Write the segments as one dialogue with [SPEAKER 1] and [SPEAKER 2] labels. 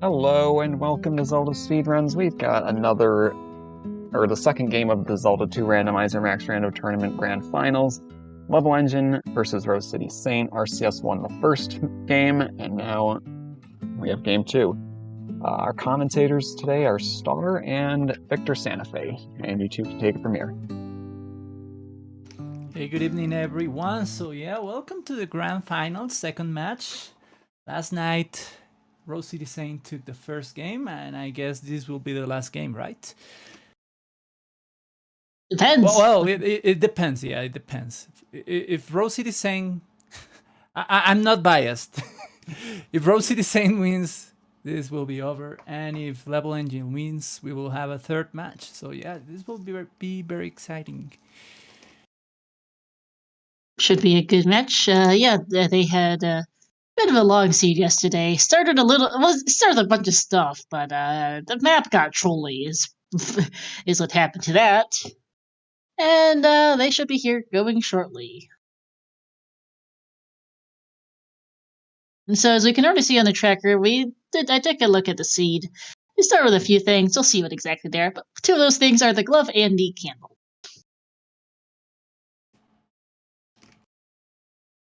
[SPEAKER 1] Hello and welcome to Zelda Speedruns. We've got the second game of the Zelda 2 Randomizer Max Rando Tournament Grand Finals. Levelengine versus RoseCitySaint. RCS won the first game, and now we have game 2. Our commentators today are Star and Victor Santa Fe, and you two can take it from here.
[SPEAKER 2] Hey, good evening everyone. So yeah, welcome to the Grand Finals, second match. Last night, RoseCitySaint took the first game, and I guess this will be the last game, right?
[SPEAKER 3] Depends.
[SPEAKER 2] Well, it depends. Yeah, it depends. If RoseCitySaint, I'm not biased. If RoseCitySaint wins, this will be over, and if levelengine wins, we will have a third match. So yeah, this will be very exciting.
[SPEAKER 3] Should be a good match. Yeah, they had a bit of a long seed yesterday. Started a bunch of stuff, but the map got trolly is what happened to that. And they should be here going shortly. And so, as we can already see on the tracker, I took a look at the seed. We start with a few things. We'll see what exactly they are. But two of those things are the glove and the candle.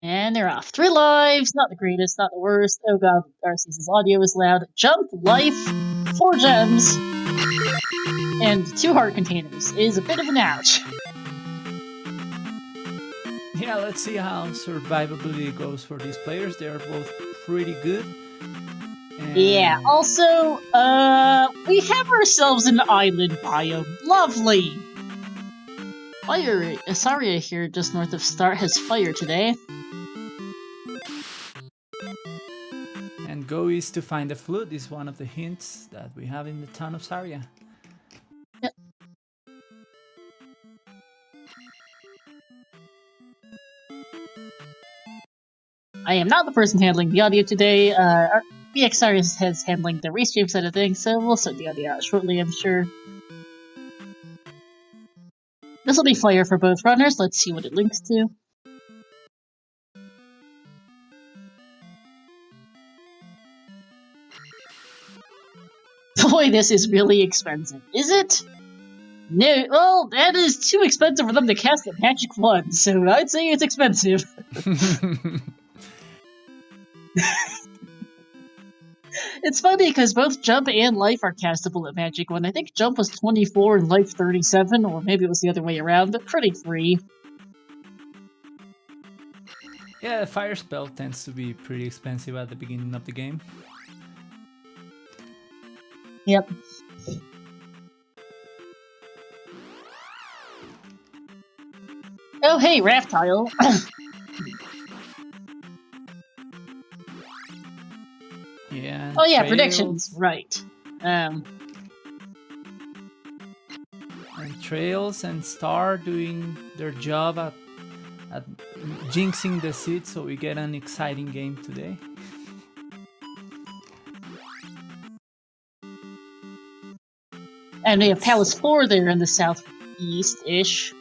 [SPEAKER 3] And they're off. 3 lives, not the greatest, not the worst. Oh god, RCS's audio is loud. Jump, life, 4 gems, and 2 heart containers is a bit of an ouch.
[SPEAKER 2] Yeah, let's see how survivability goes for these players. They are both pretty good. And
[SPEAKER 3] yeah, also, we have ourselves an island biome. Lovely! Fire, Asaria here just north of Star has fire today.
[SPEAKER 2] And go east to find the flute is one of the hints that we have in the town of Saria.
[SPEAKER 3] Yep. I am not the person handling the audio today. BX Saria is handling the restream side of things, so we'll sort the audio out shortly, I'm sure. This will be fire for both runners. Let's see what it links to. Boy, this is really expensive. Is it? No, well, that is too expensive for them to cast a magic wand, so I'd say it's expensive. It's funny because both Jump and Life are castable at Magic Wand. I think Jump was 24 and Life 37, or maybe it was the other way around, but pretty free.
[SPEAKER 2] Yeah, the fire spell tends to be pretty expensive at the beginning of the game.
[SPEAKER 3] Yep. Oh, hey, Raft Tile.
[SPEAKER 2] Yeah.
[SPEAKER 3] Oh, yeah,
[SPEAKER 2] trails,
[SPEAKER 3] predictions. Right.
[SPEAKER 2] And Trails and Star doing their job at jinxing the seed, so we get an exciting game today.
[SPEAKER 3] And we have Palace 4 there in the southeast-ish.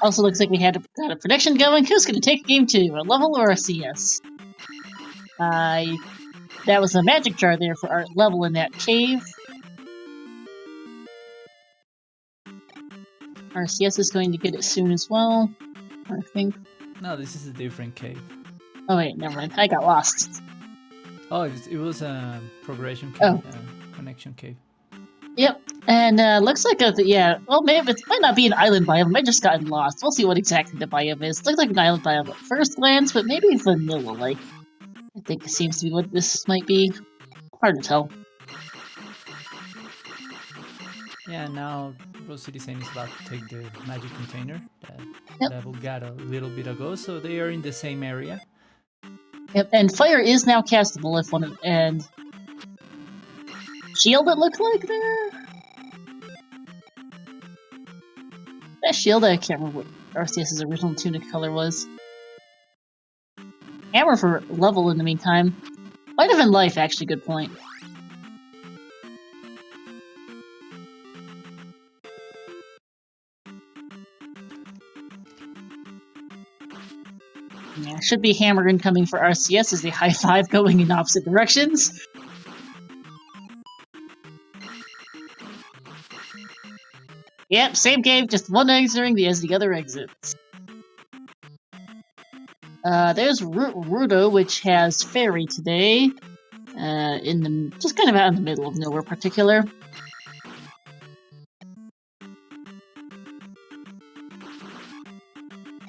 [SPEAKER 3] Also looks like we got a prediction going. Who's going to take game 2, a level or a CS? That was a magic jar there for our level in that cave. Our CS is going to get it soon as well, I think.
[SPEAKER 2] No, this is a different cave.
[SPEAKER 3] Oh wait, never mind. I got lost.
[SPEAKER 2] Oh, it was a progression cave, connection cave.
[SPEAKER 3] Yep, and looks like yeah. Well, maybe it might not be an island biome. I just gotten lost. We'll see what exactly the biome is. Looks like an island biome at first glance, but maybe vanilla-like. I think it seems to be what this might be. Hard to tell.
[SPEAKER 2] Yeah, now RoseCitySaint is about to take the magic container that level got a little bit ago, so they are in the same area.
[SPEAKER 3] Yep, and fire is now castable if one and shield it looked like there. That shield, I can't remember what RCS's original tunic color was. hammer for level in the meantime. Might have been life, actually. Good point. Yeah, should be hammer incoming for RCS as they high five going in opposite directions. Yep, same game, just one exiting as the other exits. There's Rudo, which has Fairy today. Just kind of out in the middle of nowhere particular.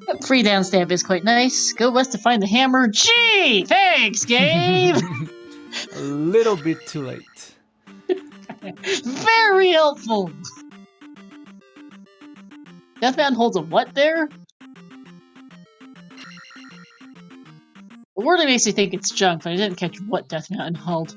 [SPEAKER 3] Yep, free down stab is quite nice. Go west to find the hammer. Gee! Thanks, game!
[SPEAKER 2] A little bit too late.
[SPEAKER 3] Very helpful! Deathman holds a what there? The word makes me think it's junk, but I didn't catch what Death Mountain held.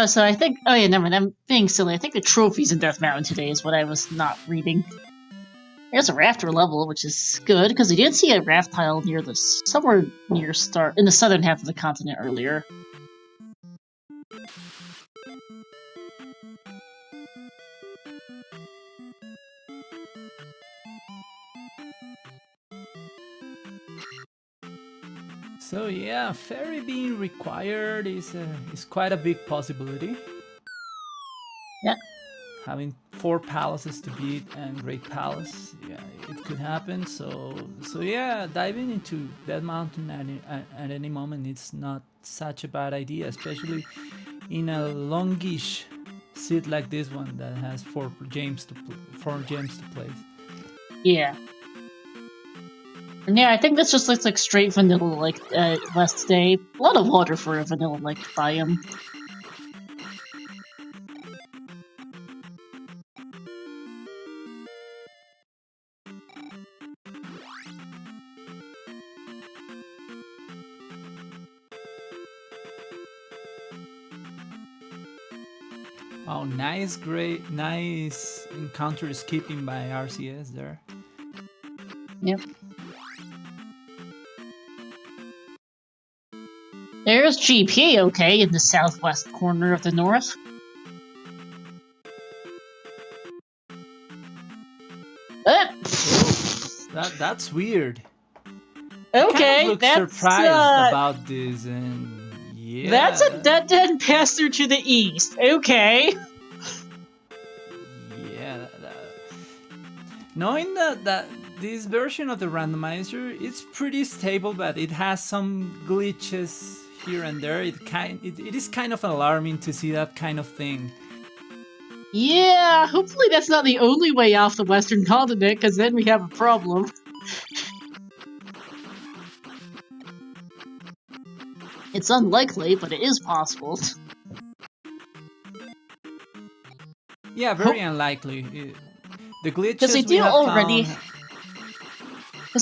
[SPEAKER 3] So I think... Oh yeah, never mind, I'm being silly. I think the trophies in Death Mountain today is what I was not reading. There's a rafter level, which is good, because we did see a raft tile near somewhere near in the southern half of the continent earlier.
[SPEAKER 2] So yeah, ferry being required is quite a big possibility.
[SPEAKER 3] Yeah.
[SPEAKER 2] Having 4 palaces to beat and Great Palace, yeah, it could happen. So yeah, diving into that mountain at any moment it's not such a bad idea, especially in a longish seat like this one that has 4 gems to place.
[SPEAKER 3] Yeah. And yeah, I think this just looks like straight vanilla like last day. A lot of water for a vanilla like biome.
[SPEAKER 2] Oh, nice encounter skipping by RCS there.
[SPEAKER 3] Yep. There's GP, okay, in the southwest corner of the north.
[SPEAKER 2] That's weird.
[SPEAKER 3] Okay,
[SPEAKER 2] kind of
[SPEAKER 3] that's
[SPEAKER 2] surprised about this, and yeah,
[SPEAKER 3] that's a dead-end pass-through to the east. Okay.
[SPEAKER 2] Yeah, knowing that this version of the randomizer it's pretty stable, but it has some glitches here and there. It is kind of alarming to see that kind of thing.
[SPEAKER 3] Yeah, hopefully that's not the only way off the western continent, because then we have a problem. It's unlikely, but it is possible.
[SPEAKER 2] Yeah, very unlikely. The glitches
[SPEAKER 3] because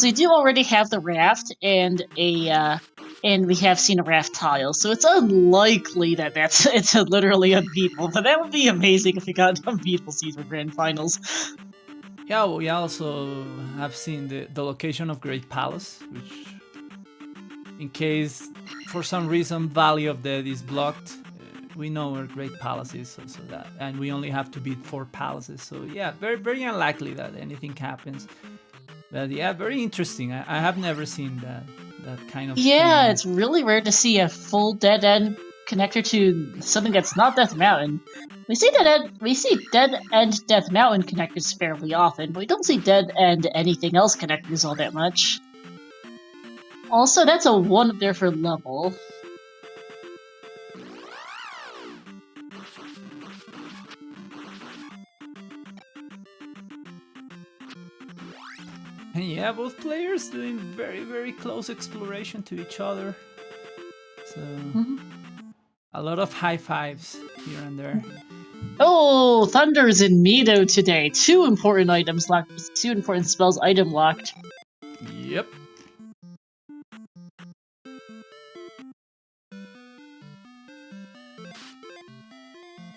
[SPEAKER 3] we do already have the raft and and we have seen a raft tile, so it's unlikely that it's literally unbeatable. But that would be amazing if we got an unbeatable season for grand finals.
[SPEAKER 2] Yeah, we also have seen the location of Great Palace, which, in case for some reason Valley of Death is blocked, we know where Great Palace is, so that, and we only have to beat 4 palaces. So yeah, very very unlikely that anything happens. But yeah, very interesting. I have never seen that kind of
[SPEAKER 3] Yeah,
[SPEAKER 2] thing.
[SPEAKER 3] it's really rare to see a full dead end connector to something that's not Death Mountain. We see dead end Death Mountain connectors fairly often, but we don't see dead end anything else connectors all that much. Also, that's a 1 up there for level.
[SPEAKER 2] And Yeah, both players doing very close exploration to each other. So a lot of high fives here and there.
[SPEAKER 3] Oh, Thunder's in Mido today. 2 important items locked. 2 important spells item locked.
[SPEAKER 2] Yep.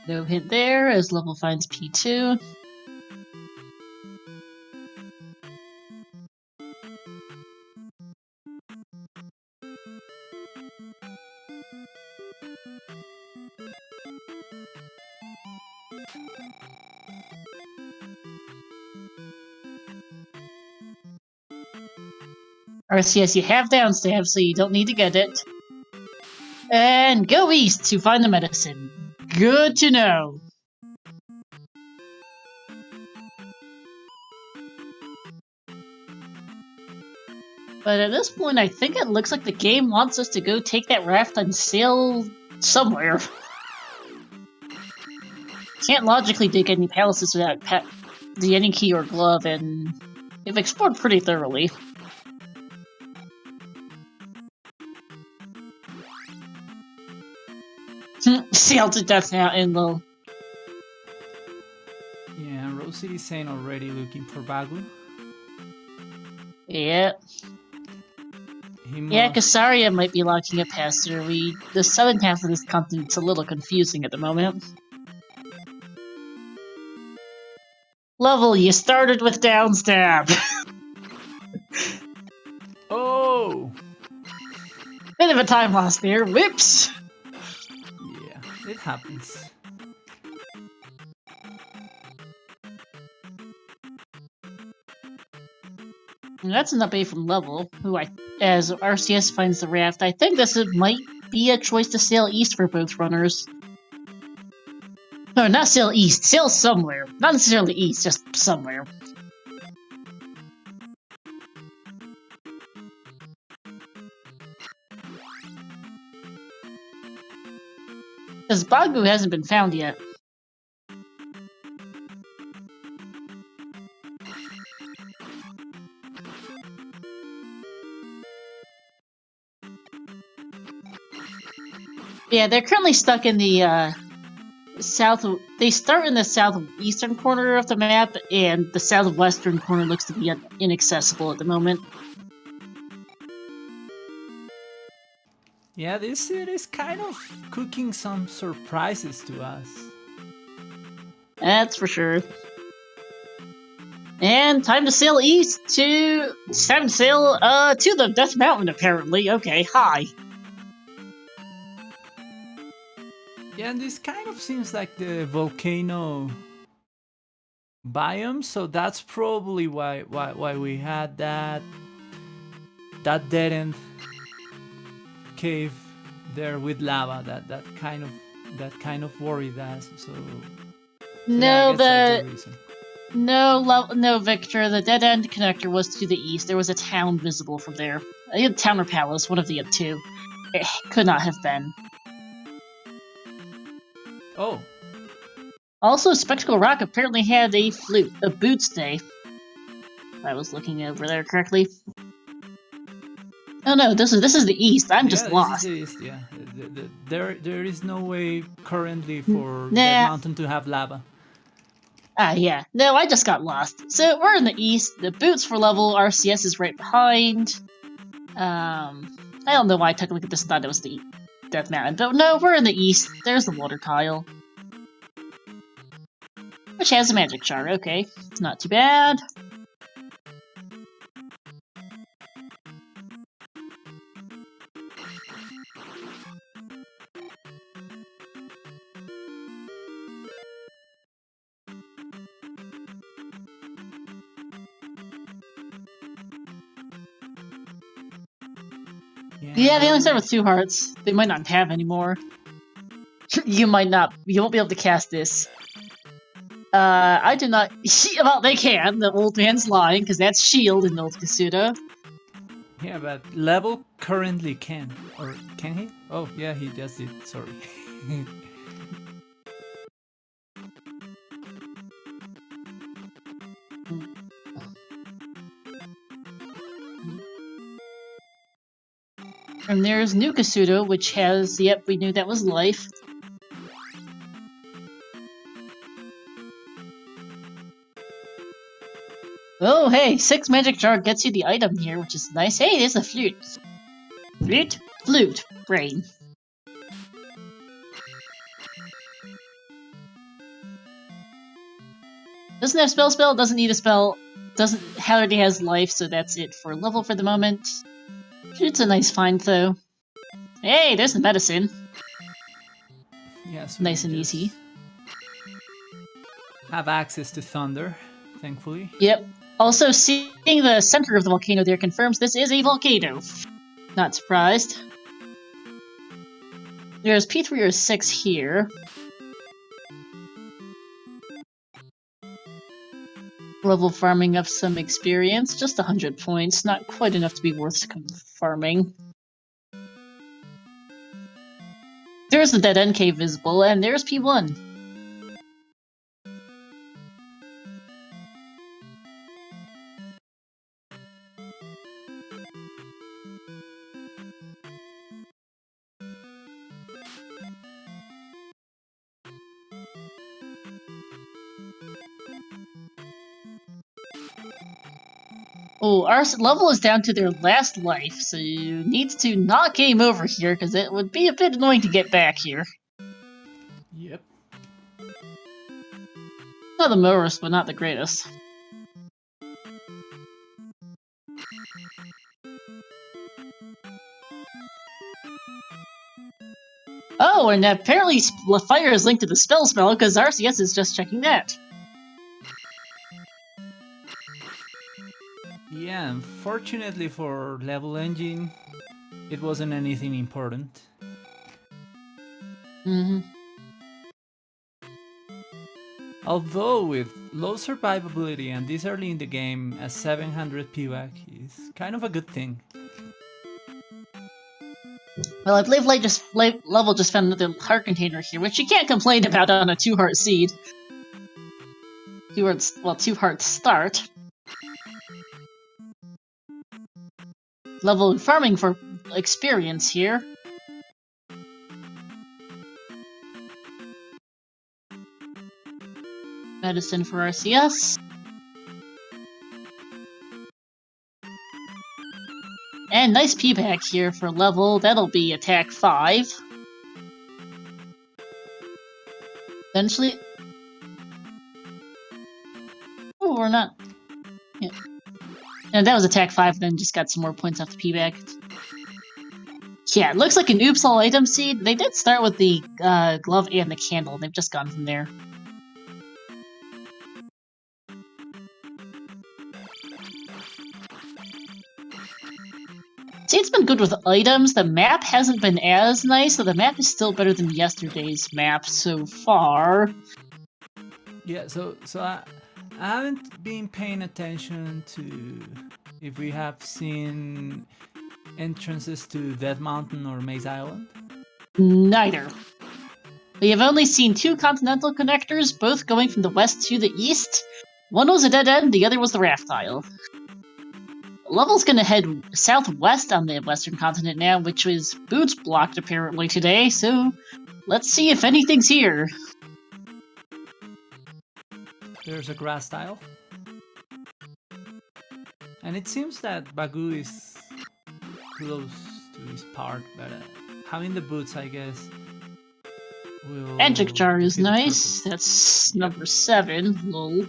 [SPEAKER 3] No hit there as level finds P2. RCS, you have downstab, so you don't need to get it. And go east to find the medicine. Good to know. But at this point, I think it looks like the game wants us to go take that raft on sail somewhere. Can't logically dig any palaces without the any key or glove, and they've explored pretty thoroughly. Sail to Death Mountain, though.
[SPEAKER 2] Yeah, RoseCitySaint already looking for Bagu.
[SPEAKER 3] Yeah.
[SPEAKER 2] He
[SPEAKER 3] Yeah,
[SPEAKER 2] must...
[SPEAKER 3] Casaria might be locking a pass through. The southern half of this continent's a little confusing at the moment. Level, you started with downstab.
[SPEAKER 2] Oh!
[SPEAKER 3] Bit of a time loss there. Whoops!
[SPEAKER 2] Yeah, it happens.
[SPEAKER 3] And that's an update from Level, who as RCS finds the raft, I think this might be a choice to sail east for both runners. No, not sail east. Sail somewhere. Not necessarily east, just somewhere. Because Bagu hasn't been found yet. Yeah, they're currently stuck in the south. They start in the southeastern corner of the map, and the southwestern corner looks to be inaccessible at the moment.
[SPEAKER 2] Yeah, this is kind of cooking some surprises to us.
[SPEAKER 3] That's for sure. And time to sail east to... It's time to sail, to the Death Mountain, apparently. Okay, hi.
[SPEAKER 2] Yeah, and this kind of seems like the volcano biome, so that's probably why we had that dead end cave there with lava. That kind of worried us. So
[SPEAKER 3] No,
[SPEAKER 2] yeah, I guess that's the reason.
[SPEAKER 3] No, Victor. The dead end connector was to the east. There was a town visible from there. A town or palace, one of the two. It could not have been.
[SPEAKER 2] Oh.
[SPEAKER 3] Also, Spectacle Rock apparently had a boots day. If I was looking over there correctly. Oh no, this is the east. I'm just lost.
[SPEAKER 2] This is the east, yeah. There is no way currently for that mountain to have lava.
[SPEAKER 3] Yeah. No, I just got lost. So we're in the east. The boots for level RCS is right behind. I don't know why I took a look at this and thought it was the Death Mountain, but no, we're in the east. There's the water tile. Which has a magic shard, okay. It's not too bad. Yeah, they only start with 2 hearts. They might not have any more. You won't be able to cast this. I do not... Well, they can. The old man's lying, because that's shield in Old Kasuda.
[SPEAKER 2] Yeah, but level currently can. Or can he? Oh, yeah, he just did. Sorry.
[SPEAKER 3] And there's Nukasudo, which has, yep, we knew that was life. Oh, hey, 6 magic jar gets you the item here, which is nice. Hey, there's a flute. Flute? Flute. Brain. Doesn't have spell, doesn't need a spell, already has life, so that's it for level for the moment. It's a nice find, though. Hey, there's the medicine.
[SPEAKER 2] Yeah, so
[SPEAKER 3] nice and easy.
[SPEAKER 2] Have access to thunder, thankfully.
[SPEAKER 3] Yep. Also, seeing the center of the volcano there confirms this is a volcano. Not surprised. There's P3 or 6 here. Level farming up some experience, just 100 points, not quite enough to be worth farming. There's the dead end cave visible, and there's P1. Oh, our level is down to their last life, so you need to not game over here, because it would be a bit annoying to get back here.
[SPEAKER 2] Yep.
[SPEAKER 3] Not the most, but not the greatest. Oh, and apparently fire is linked to the spell, because RCS is just checking that.
[SPEAKER 2] Yeah, unfortunately for levelengine, it wasn't anything important. Although with low survivability and this early in the game, a 700 payback is kind of a good thing.
[SPEAKER 3] Well, I believe Level just found another heart container here, which you can't complain about on a 2-heart seed. 2-heart start. Level farming for experience here. Medicine for RCS. And nice P-back here for level. That'll be attack 5. Eventually. Oh, we're not. Yeah. And that was attack 5, then just got some more points off the P-back. Yeah, it looks like an oops all item seed. They did start with the glove and the candle. They've just gone from there. See, it's been good with items. The map hasn't been as nice, so the map is still better than yesterday's map so far.
[SPEAKER 2] Yeah, so I haven't been paying attention to if we have seen entrances to Death Mountain or Maze Island.
[SPEAKER 3] Neither. We have only seen 2 continental connectors, both going from the west to the east. One was a dead end, the other was the raft tile. Level's gonna head southwest on the western continent now, which was boots blocked apparently today, so let's see if anything's here.
[SPEAKER 2] There's a grass tile. And it seems that Bagu is close to this part, but having the boots, I guess, will...
[SPEAKER 3] Magic jar is
[SPEAKER 2] defeat the
[SPEAKER 3] nice.
[SPEAKER 2] purpose.
[SPEAKER 3] That's number 7, lol.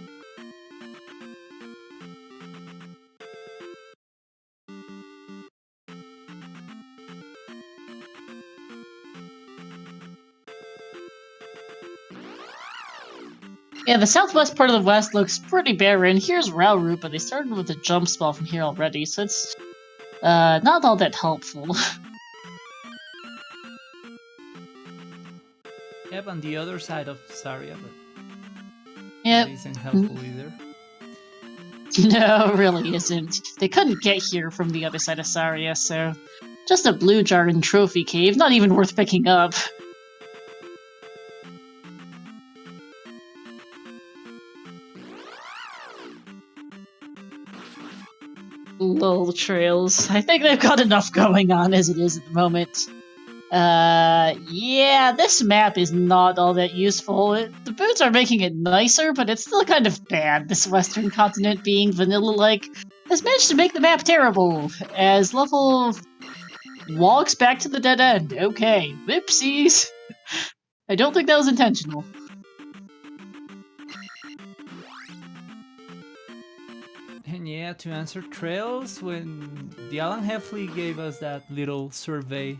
[SPEAKER 3] Yeah, the southwest part of the west looks pretty barren. Here's Rauru, but they started with a jump spell from here already, so it's not all that helpful.
[SPEAKER 2] Yep, on the other side of Saria, but
[SPEAKER 3] Yep.
[SPEAKER 2] that isn't helpful either.
[SPEAKER 3] No, really isn't. They couldn't get here from the other side of Saria, so just a blue jar in Trophy Cave, not even worth picking up. Ooh, little trails. I think they've got enough going on as it is at the moment. Yeah, this map is not all that useful. The boots are making it nicer, but it's still kind of bad. This western continent being vanilla-like has managed to make the map terrible, as level walks back to the dead end. Okay, whoopsies. I don't think that was intentional.
[SPEAKER 2] And yeah, to answer trails, when the Alan Heffley gave us that little survey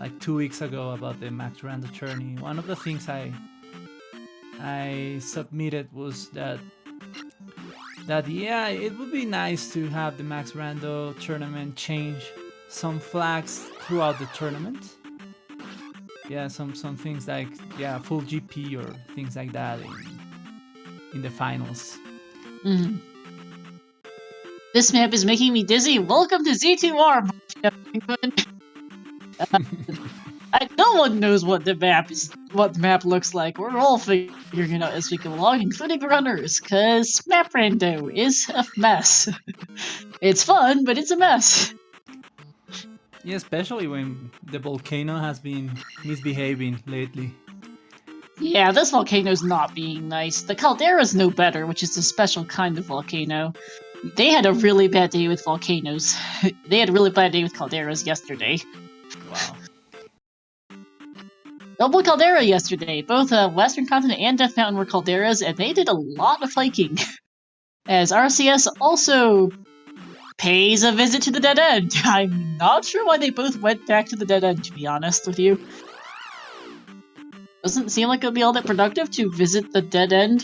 [SPEAKER 2] like 2 weeks ago about the Max Rando tourney, one of the things I submitted was that yeah, it would be nice to have the Max Rando tournament change some flags throughout the tournament. Yeah, some things like, yeah, full GP or things like that in the finals.
[SPEAKER 3] Mm. This map is making me dizzy. Welcome to Z2R. No one knows what the map looks like. We're all figuring it out as we go along, including the runners, cause map rando is a mess. It's fun, but it's a mess.
[SPEAKER 2] Yeah, especially when the volcano has been misbehaving lately.
[SPEAKER 3] Yeah, this volcano's not being nice. The caldera's no better, which is a special kind of volcano. They had a really bad day with volcanoes. They had a really bad day with calderas yesterday.
[SPEAKER 2] Wow.
[SPEAKER 3] Double caldera yesterday. Both Western Continent and Death Mountain were calderas, and they did a lot of hiking. As RCS also pays a visit to the dead end. I'm not sure why they both went back to the dead end, to be honest with you. Doesn't seem like it'll be all that productive to visit the dead end.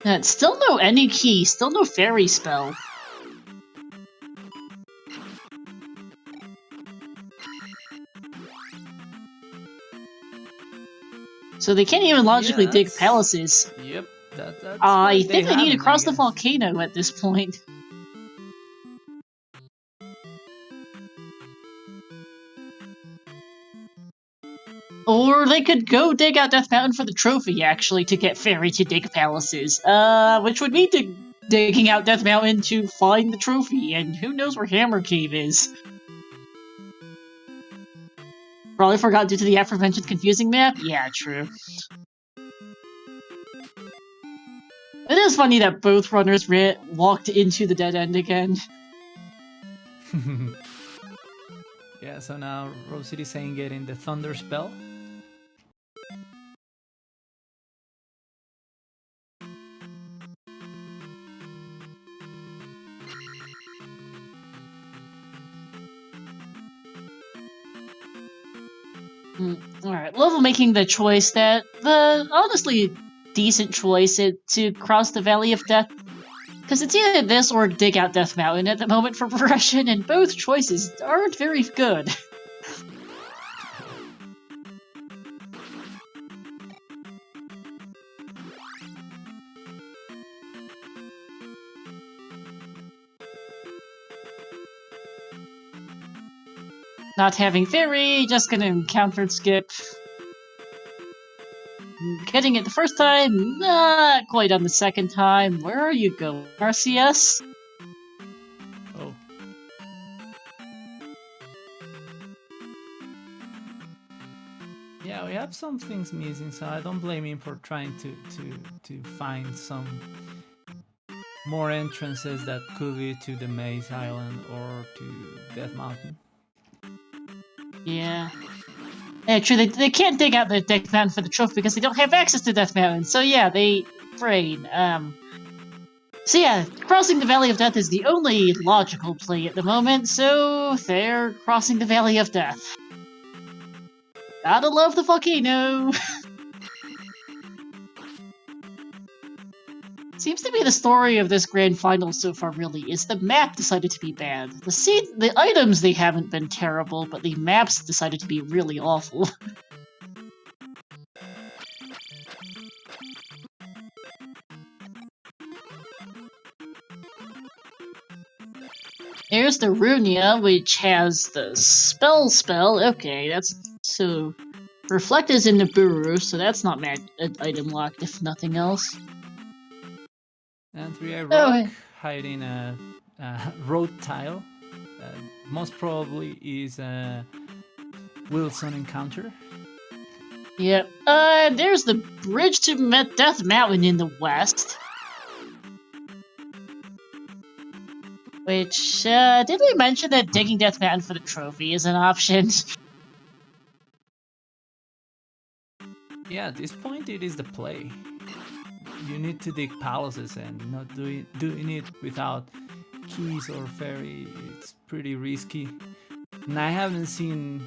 [SPEAKER 3] Yeah. Still no any key, still no fairy spell. So they can't even logically dig palaces.
[SPEAKER 2] Yep, that's
[SPEAKER 3] I think they need to cross the volcano at this point. Or they could go dig out Death Mountain for the trophy, actually, to get Fairy to dig palaces. Which would mean digging out Death Mountain to find the trophy, and who knows where Hammer Cave is. Probably forgot due to the aforementioned confusing map? Yeah, true. It is funny that both runners walked into the dead end again.
[SPEAKER 2] Yeah, so now RoseCitySaint getting the Thunder spell.
[SPEAKER 3] Alright, Level making the choice that the honestly decent choice to cross the Valley of Death. Because it's either this or dig out Death Mountain at the moment for progression, and both choices aren't very good. Not having Fairy, just gonna encounter skip. Getting it the first time, not quite on the second time. Where are you going, RCS?
[SPEAKER 2] Oh. Yeah, we have some things missing, so I don't blame him for trying to find some more entrances that could lead to the Maze Island or to Death Mountain.
[SPEAKER 3] Yeah. Actually, they can't dig out the Death Mountain for the trophy because they don't have access to Death Mountain. So yeah, they brain. So yeah, crossing the Valley of Death is the only logical play at the moment. So they're crossing the Valley of Death. Gotta love the volcano. Seems to be the story of this grand final so far, really, is the map decided to be bad. The items, they haven't been terrible, but the maps decided to be really awful. Here's the Runia, which has the spell. Okay, that's... So... Reflect is in Nibiru, so that's not item locked, if nothing else.
[SPEAKER 2] And 3i
[SPEAKER 3] Oh,
[SPEAKER 2] Rock hiding a road tile. Most probably is a Wilson encounter.
[SPEAKER 3] yep. There's the bridge to Death Mountain in the west. Which, did we mention that digging Death Mountain for the trophy is an option?
[SPEAKER 2] Yeah, at this point it is the play. You need to dig palaces, and not doing it without keys or ferry, it's pretty risky. And I haven't seen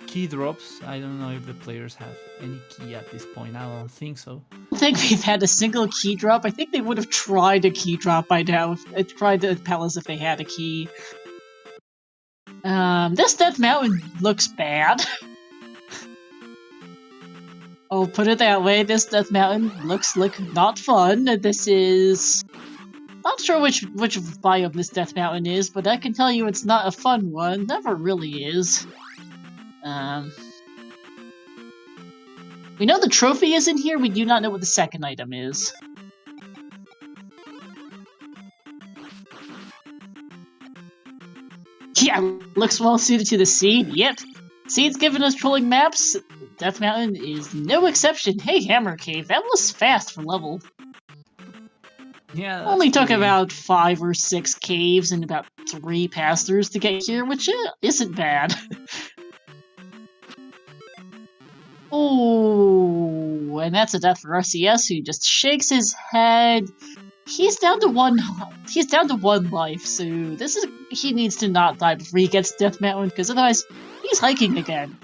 [SPEAKER 2] key drops. I don't know if the players have any key at this point. I don't think so.
[SPEAKER 3] I don't think we've had a single key drop. I think they would have tried a key drop by now. Tried the palace if they had a key. This Death Mountain looks bad. I'll put it that way. This Death Mountain looks like not fun. This is... Not sure which biome this Death Mountain is, but I can tell you it's not a fun one. Never really is. We know the trophy is in here, we do not know what the second item is. Yeah, looks well suited to the seed, yep. Seed's giving us trolling maps. Death Mountain is no exception. Hey, Hammer Cave, that was fast for level.
[SPEAKER 2] Yeah,
[SPEAKER 3] Only took
[SPEAKER 2] pretty...
[SPEAKER 3] about 5 or 6 caves and about 3 pass-throughs to get here, which isn't bad. Oh, and that's a death for RCS, who just shakes his head. He's down to one life, so he needs to not die before he gets Death Mountain, because otherwise he's hiking again.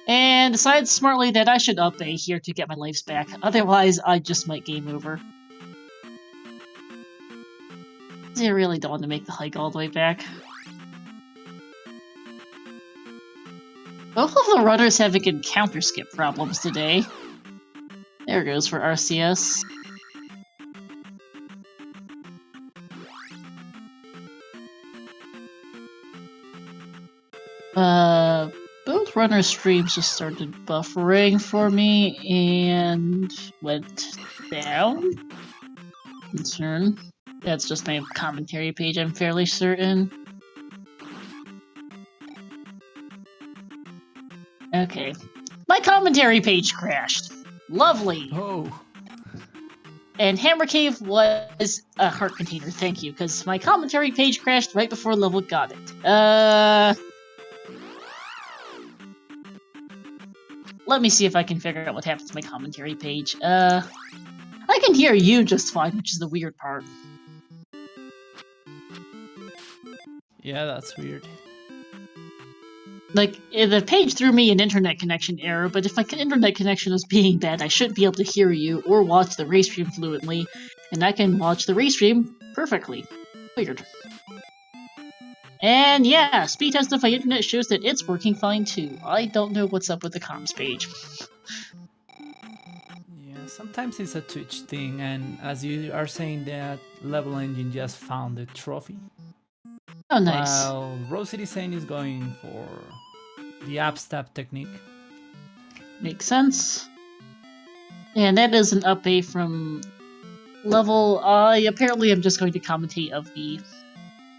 [SPEAKER 3] And decides smartly that I should up A here to get my lives back, otherwise I just might game over. I really don't want to make the hike all the way back. Both of the runners having encounter skip problems today. There goes for RCS. Both runner streams just started buffering for me and went down. Concern. That's just my commentary page, I'm fairly certain. Okay. My commentary page crashed. Lovely.
[SPEAKER 2] Oh.
[SPEAKER 3] And Hammer Cave was a heart container, thank you, because my commentary page crashed right before level got it. Let me see if I can figure out what happened to my commentary page. I can hear you just fine, which is the weird part.
[SPEAKER 2] Yeah, that's weird.
[SPEAKER 3] Like, the page threw me an internet connection error, but if my internet connection is being bad, I should be able to hear you or watch the restream fluently, and I can watch the restream perfectly. Weird. And yeah, speed test of my internet shows that it's working fine too. I don't know what's up with the comms page.
[SPEAKER 2] Yeah, sometimes it's a Twitch thing, and as you are saying that levelengine just found the trophy.
[SPEAKER 3] Oh, nice.
[SPEAKER 2] While RoseCitySaint is going for the app stab technique.
[SPEAKER 3] Makes sense. And that is an update from level. Apparently I'm just going to commentate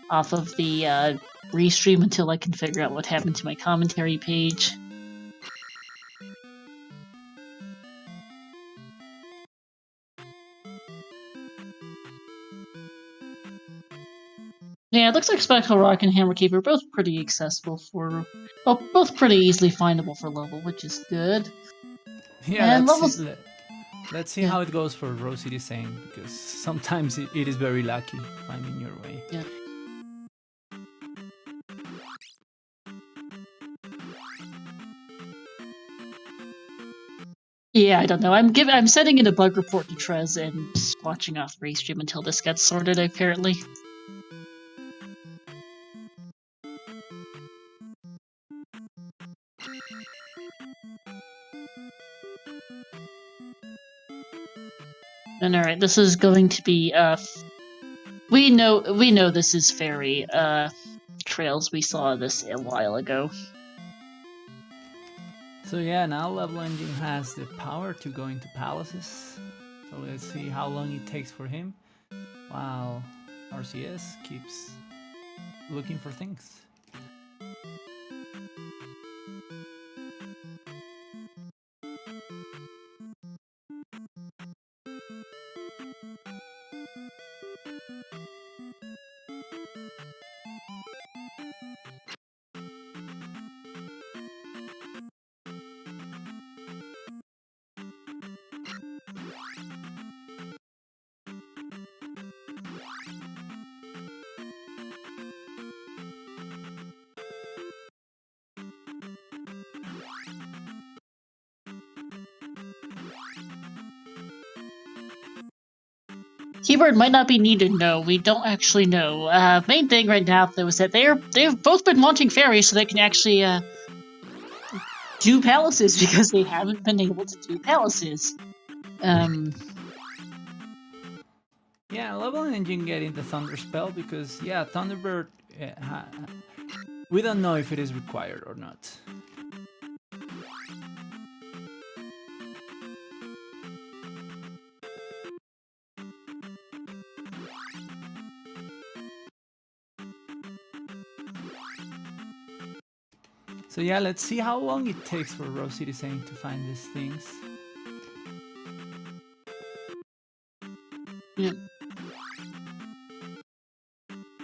[SPEAKER 3] off of the restream until I can figure out what happened to my commentary page. Yeah, it looks like Spectral Rock and Hammer Cave are both pretty accessible for... Well, both pretty easily findable for level, which is good.
[SPEAKER 2] Yeah,
[SPEAKER 3] and
[SPEAKER 2] let's see how it goes for RoseCitySaint, because sometimes it is very lucky finding your way.
[SPEAKER 3] Yeah. Yeah, I don't know. I'm sending in a bug report to Trez and watching off the restream until this gets sorted, apparently. And alright, this is going to be we know this is fairy trails. We saw this a while ago.
[SPEAKER 2] So yeah, now Level Engine has the power to go into palaces. So let's see how long it takes for him, while RCS keeps looking for things.
[SPEAKER 3] Keyword might not be needed. No, we don't actually know. Main thing right now though is that they've both been launching fairies so they can actually do palaces because they haven't been able to do palaces.
[SPEAKER 2] Yeah, Level Engine getting the Thunder spell because yeah, Thunderbird. We don't know if it is required or not. So yeah, let's see how long it takes for RoseCitySaint to find these things.
[SPEAKER 3] Yeah.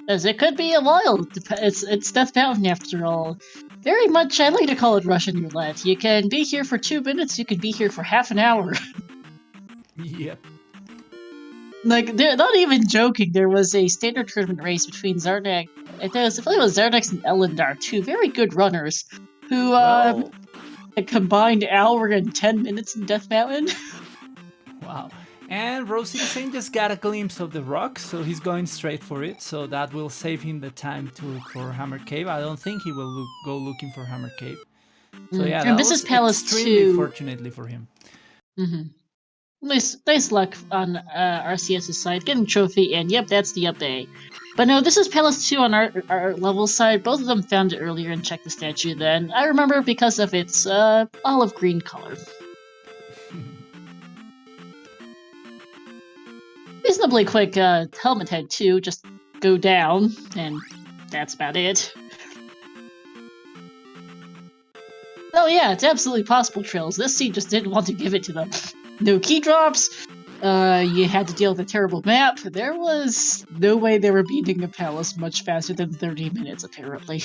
[SPEAKER 3] As it could be a while. It's Death Mountain after all. Very much, I like to call it Russian roulette. You can be here for 2 minutes, you can be here for half an hour.
[SPEAKER 2] Yep.
[SPEAKER 3] Like, they're not even joking. There was a standard tournament race between Zarnak. I believe it was Zarnax and Elendar, two very good runners, who a combined hour and 10 minutes in Death Mountain.
[SPEAKER 2] Wow. And RoseCitySaint just got a glimpse of the rock, so he's going straight for it. So that will save him the time to look for Hammer Cave. I don't think he will go looking for Hammer Cave. So yeah,
[SPEAKER 3] and
[SPEAKER 2] that
[SPEAKER 3] Business
[SPEAKER 2] was
[SPEAKER 3] Palace
[SPEAKER 2] extremely
[SPEAKER 3] 2.
[SPEAKER 2] fortunately for him.
[SPEAKER 3] Nice luck on RCS's side, getting trophy, and yep, that's the up A. But no, this is Palace 2 on our level side. Both of them found it earlier and checked the statue then. I remember because of its olive green color. Reasonably quick helmet head too, just go down, and that's about it. Oh yeah, it's absolutely possible, Trails. This seed just didn't want to give it to them. No key drops, you had to deal with a terrible map. There was no way they were beating a palace much faster than 30 minutes, apparently.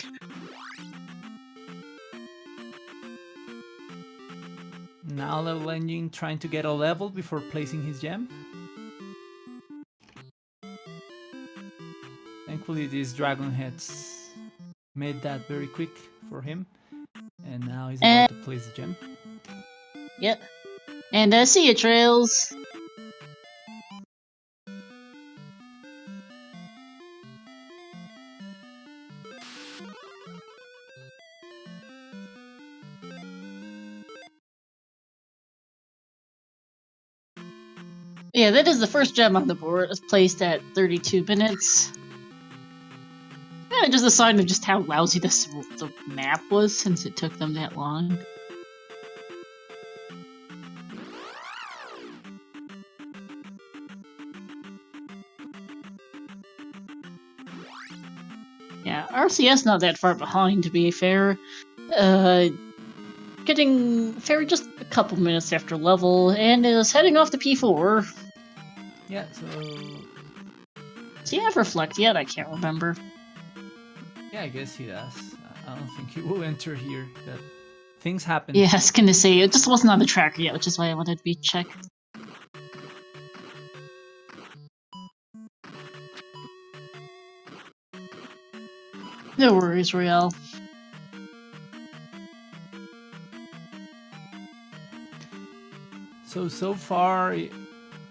[SPEAKER 2] Now Level Engine trying to get a level before placing his gem. Thankfully these dragon heads made that very quick for him. And now he's about to place the gem.
[SPEAKER 3] Yep. And see ya, Trails. Yeah, that is the first gem on the board. It's placed at 32 minutes. Yeah, just a sign of just how lousy the map was since it took them that long. Yeah, RCS not that far behind, to be fair. Getting fairy just a couple minutes after level, and is heading off to P4.
[SPEAKER 2] Yeah, so...
[SPEAKER 3] Does he have Reflect yet? I can't remember.
[SPEAKER 2] Yeah, I guess he does. I don't think he will enter here, but things happen.
[SPEAKER 3] Yeah, I was gonna say, it just wasn't on the tracker yet, which is why I wanted to be checked. No worries, Royale.
[SPEAKER 2] So far,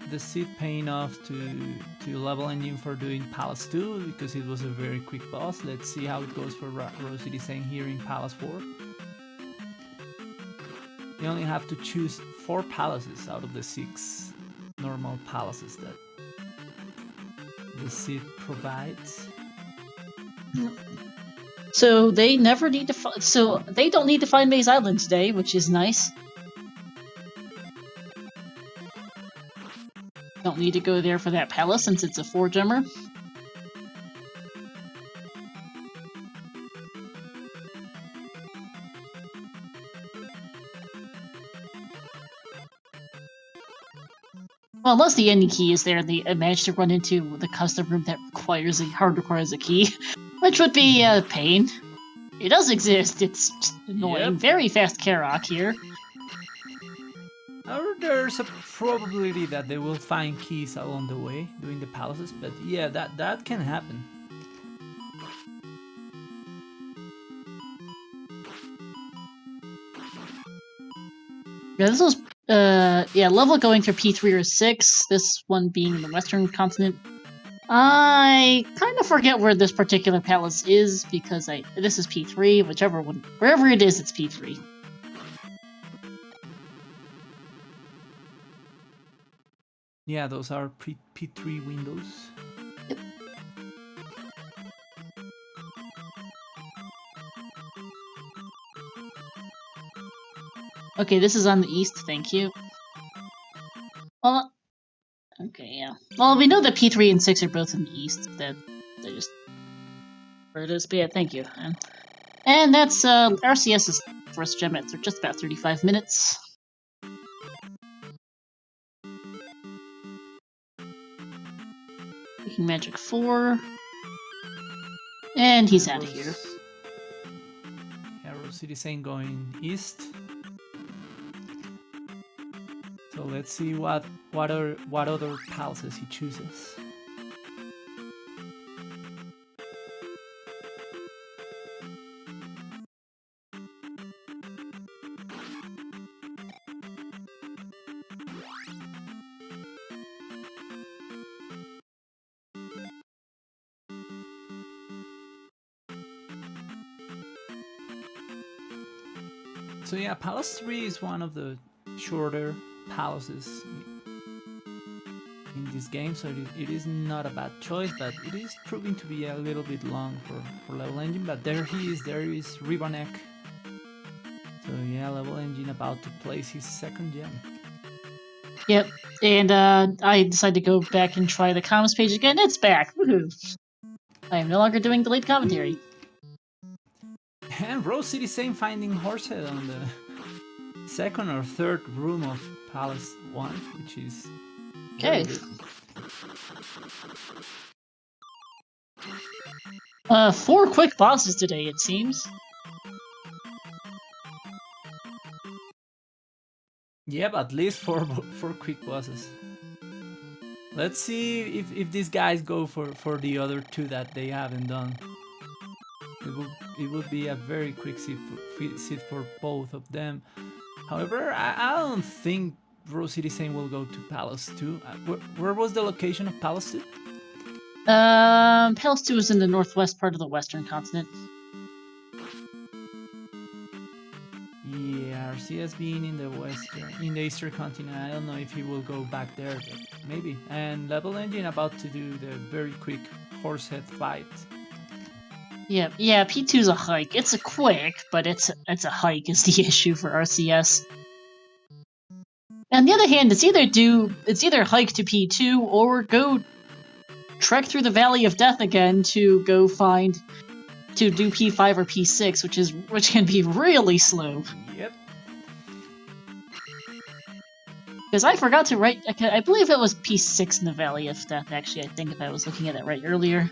[SPEAKER 2] the seed paying off to Level Engine for doing Palace 2 because it was a very quick boss. Let's see how it goes for RoseCitySaint here in Palace 4. You only have to choose 4 palaces out of the 6 normal palaces that the seed provides.
[SPEAKER 3] So they never need to. So they don't need to find Maze Island today, which is nice. Don't need to go there for that palace since it's a 4-gemmer. Well, unless the ending key is there and they manage to run into the custom room that requires a key, which would be a pain. It does exist, it's just annoying.
[SPEAKER 2] Yep.
[SPEAKER 3] Very fast Karok here.
[SPEAKER 2] Or there's a probability that they will find keys along the way doing the palaces, but yeah, that can happen.
[SPEAKER 3] Yeah, this was level going through P3 or 6, this one being in the western continent. I kind of forget where this particular palace is because this is P3, wherever it is, it's P3.
[SPEAKER 2] Yeah, those are P3 windows.
[SPEAKER 3] Yep. Okay, this is on the east, thank you. Well, okay, yeah. Well, we know that P3 and 6 are both in the east. That they just where it is. But yeah, thank you. And that's RCS's first gem at just about 35 minutes. Taking Magic 4. And he's out of here.
[SPEAKER 2] Yeah, RoseCitySaint going east. So let's see what other palaces he chooses. So yeah, Palace 3 is one of the shorter palaces in this game, so it is not a bad choice, but it is proving to be a little bit long for levelengine. But there is Ribonek. So yeah, levelengine about to place his second gem.
[SPEAKER 3] Yep, and I decided to go back and try the comments page again. It's back! Woohoo! I am no longer doing delayed commentary.
[SPEAKER 2] And RoseCitySaint finding Horsehead on the second or third room of Palace 1, which is
[SPEAKER 3] okay. 4 quick bosses today, it seems.
[SPEAKER 2] Yep, at least four quick bosses. Let's see if these guys go for the other 2 that they haven't done. It would be a very quick sit for both of them. However, I don't think RoseCitySaint will go to Palace 2. Where was the location of Palace 2?
[SPEAKER 3] Palace 2 is in the northwest part of the western continent.
[SPEAKER 2] Yeah, RCS being in the eastern continent, I don't know if he will go back there, but maybe. And levelengine about to do the very quick Horsehead fight.
[SPEAKER 3] Yeah, P2's a hike. It's a quick, but it's a hike is the issue for RCS. On the other hand, it's either hike to P2 or go trek through the Valley of Death again to go to do P5 or P6, which can be really slow.
[SPEAKER 2] Yep.
[SPEAKER 3] Because I forgot to write. I believe it was P6 in the Valley of Death. Actually, I think if I was looking at it right earlier.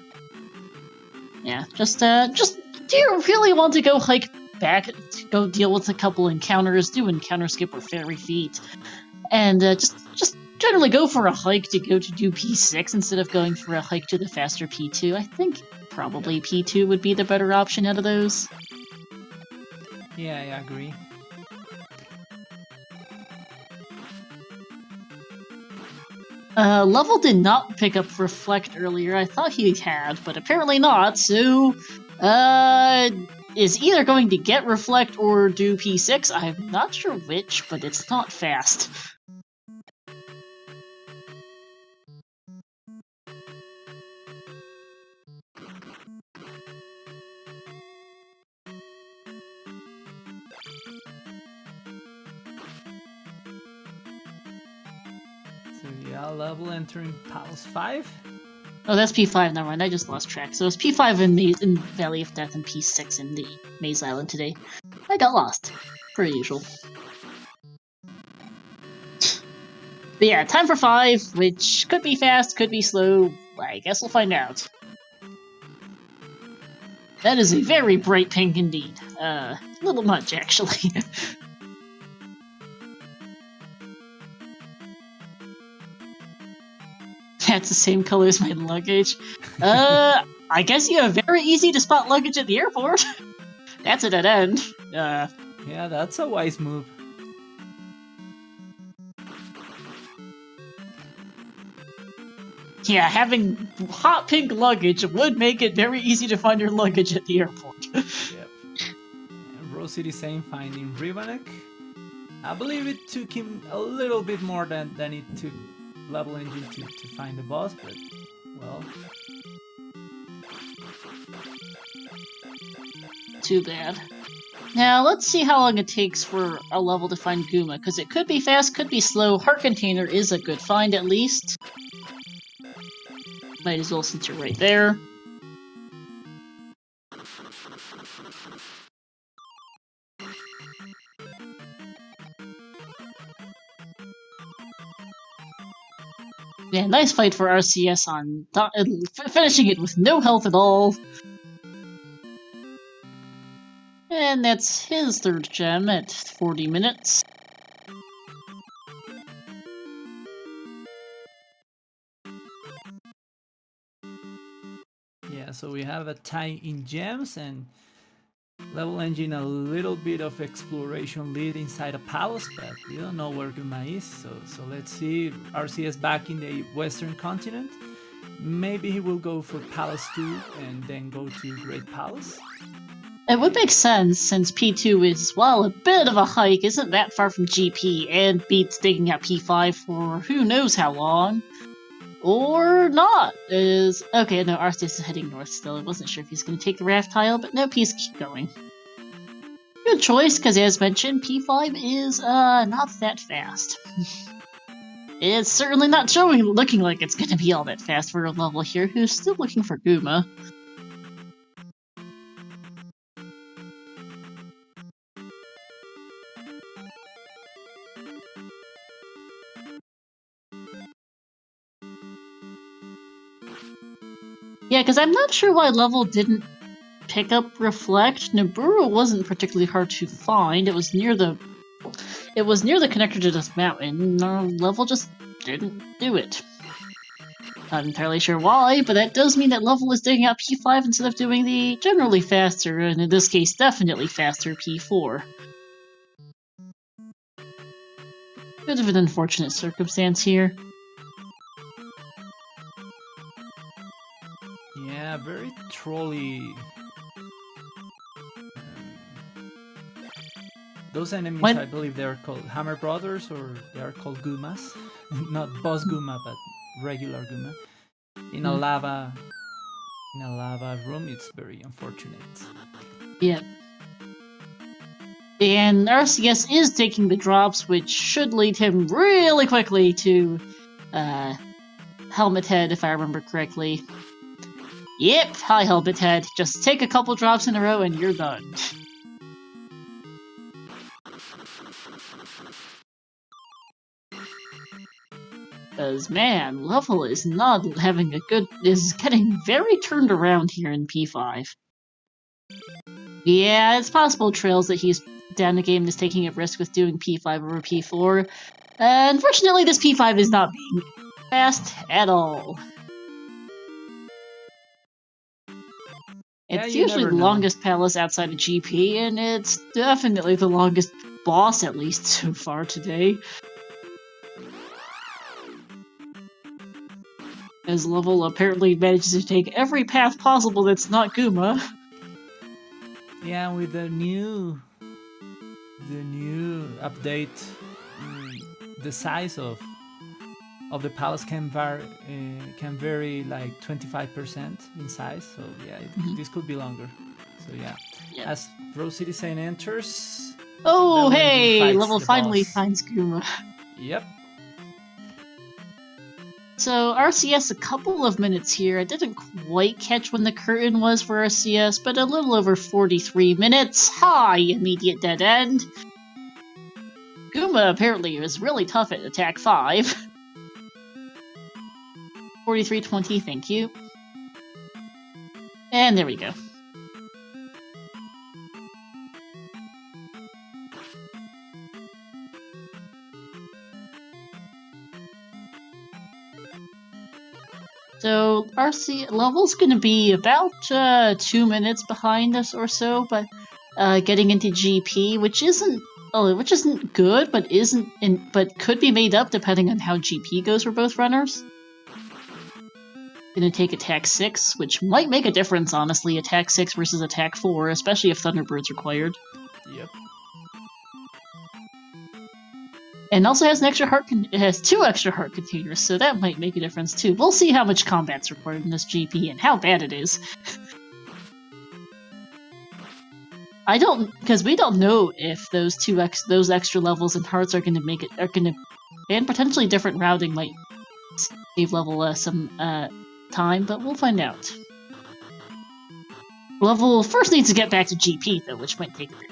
[SPEAKER 3] Yeah, just do you really want to go hike back, to go deal with a couple encounters, do encounter skip or fairy feet, and just generally go for a hike to do P6 instead of going for a hike to the faster P2. I think probably P2 would be the better option out of those.
[SPEAKER 2] Yeah, I agree.
[SPEAKER 3] Level did not pick up Reflect earlier. I thought he had, but apparently not, so is either going to get Reflect or do P6. I'm not sure which, but it's not fast.
[SPEAKER 2] So yeah, level entering Palace 5.
[SPEAKER 3] Oh, that's P5, never mind, I just lost track. So it's P5 in Valley of Death and P6 in the Maze Island today. I got lost, per usual. But yeah, time for 5, which could be fast, could be slow. I guess we'll find out. That is a very bright pink indeed. A little much, actually. That's the same color as my luggage. I guess you have very easy to spot luggage at the airport. That's a dead end.
[SPEAKER 2] Yeah, that's a wise move.
[SPEAKER 3] Yeah, having hot pink luggage would make it very easy to find your luggage at the airport.
[SPEAKER 2] Yep. RoseCitySaint finding Rivanek. I believe it took him a little bit more than it took levelengine to find the boss, but well.
[SPEAKER 3] Too bad. Now, let's see how long it takes for a level to find Guma, because it could be fast, could be slow. Heart Container is a good find, at least. Might as well, since you're right there. Yeah, nice fight for RCS on finishing it with no health at all. And that's his third gem at 40 minutes.
[SPEAKER 2] Yeah, so we have a tie in gems and levelengine a little bit of exploration lead inside a palace, but we don't know where Guma is, so let's see. RCS back in the western continent. Maybe he will go for Palace 2 and then go to Great Palace.
[SPEAKER 3] It would make sense, since P2 is, well, a bit of a hike, isn't that far from GP, and beats digging at P5 for who knows how long. Or not. Okay, no, RCS is heading north still. I wasn't sure if he's going to take the raft tile, but no, please keep going. Good choice, because as mentioned, P5 is, not that fast. It's certainly not looking like it's going to be all that fast for a level here, who's still looking for Guma. Yeah, because I'm not sure why level didn't pick up Reflect. Nibiru wasn't particularly hard to find. It was near the connector to this mountain. Level just didn't do it. Not entirely sure why, but that does mean that level is digging out P5 instead of doing the generally faster, and in this case definitely faster, P4. Bit of an unfortunate circumstance here.
[SPEAKER 2] Yeah, very trolly. Those enemies, I believe they are called Hammer Brothers, or they are called Gumas. Not boss Guma, but regular Guma. In a lava room, it's very unfortunate.
[SPEAKER 3] Yep. And RCS is taking the drops, which should lead him really quickly to Helmet Head, if I remember correctly. Yep, hi Helmet Head. Just take a couple drops in a row and you're done. Because, man, level is not having is getting very turned around here in P5. Yeah, it's possible Trails that he's down the game is taking a risk with doing P5 over P4. Unfortunately, this P5 is not being fast at all. It's usually the longest palace outside of GP, and it's definitely the longest boss, at least so far today. As level apparently manages to take every path possible that's not Guma.
[SPEAKER 2] Yeah, with the new update, the size of the palace can vary like 25% in size. So yeah, this could be longer. So yeah, as RoseCitySaint enters.
[SPEAKER 3] Oh hey, level finally finds Guma.
[SPEAKER 2] Yep.
[SPEAKER 3] So RCS a couple of minutes here. I didn't quite catch when the curtain was for RCS, but a little over 43 minutes. High immediate dead end. Goomba apparently was really tough at attack 5. 43-20, thank you. And there we go. So RC level's going to be about 2 minutes behind us or so, but getting into GP, which isn't good, but could be made up depending on how GP goes for both runners. Gonna take attack 6, which might make a difference, honestly. Attack 6 versus attack 4, especially if Thunderbird's required.
[SPEAKER 2] Yep.
[SPEAKER 3] And also has an extra heart. It has 2 extra heart containers, so that might make a difference too. We'll see how much combat's required in this GP and how bad it is. Because we don't know if those extra levels and hearts are gonna make it. And potentially different routing might save level some time, but we'll find out. Level first needs to get back to GP though, which might take a bit.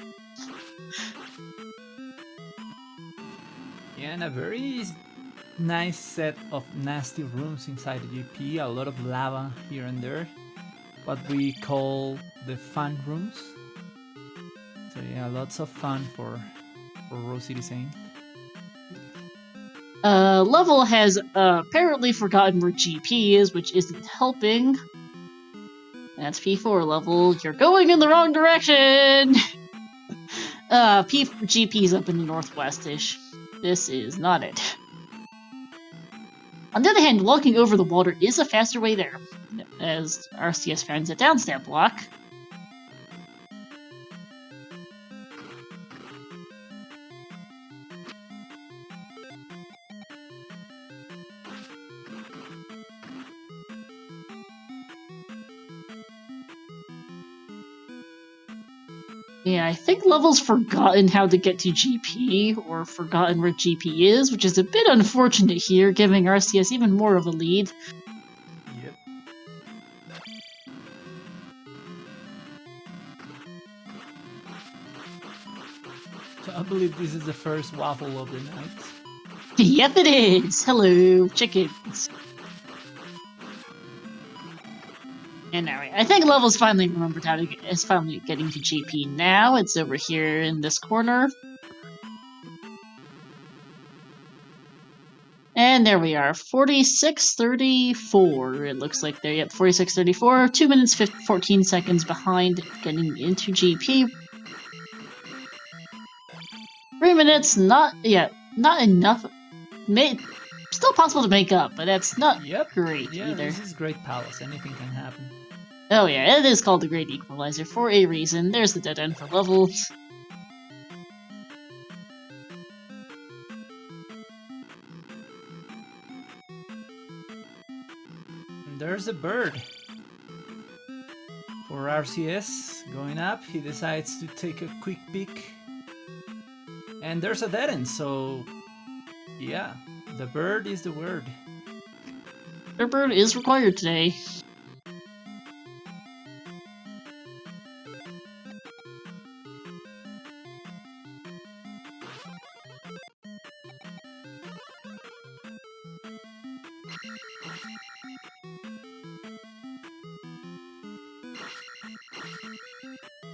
[SPEAKER 2] Yeah, and a very nice set of nasty rooms inside the GP. A lot of lava here and there. What we call the fun rooms. So yeah, lots of fun for RoseCitySaint.
[SPEAKER 3] Level has apparently forgotten where GP is, which isn't helping. That's P4 level. You're going in the wrong direction! GP's up in the northwest-ish. This is not it. On the other hand, walking over the water is a faster way there, as RCS finds a downstab block. Yeah, I think Level's forgotten how to get to GP, or forgotten where GP is, which is a bit unfortunate here, giving RCS even more of a lead.
[SPEAKER 2] Yep. So I believe this is the first waffle of the night.
[SPEAKER 3] Yep, it is! Hello, chickens! And alright, I think Level's finally remembered how to is finally getting to GP now. It's over here in this corner. And there we are, 46:34. It looks like there, yep, 46:34. 2 minutes 14 seconds behind getting into GP. 3 minutes, not enough. Still possible to make up, but that's not great either.
[SPEAKER 2] This is Great Palace. Anything can happen.
[SPEAKER 3] Oh yeah, it is called the Great Equalizer for a reason. There's the dead end for Level.
[SPEAKER 2] And there's a bird. For RCS going up, he decides to take a quick peek. And there's a dead end, so yeah, the bird is the word.
[SPEAKER 3] The bird is required today.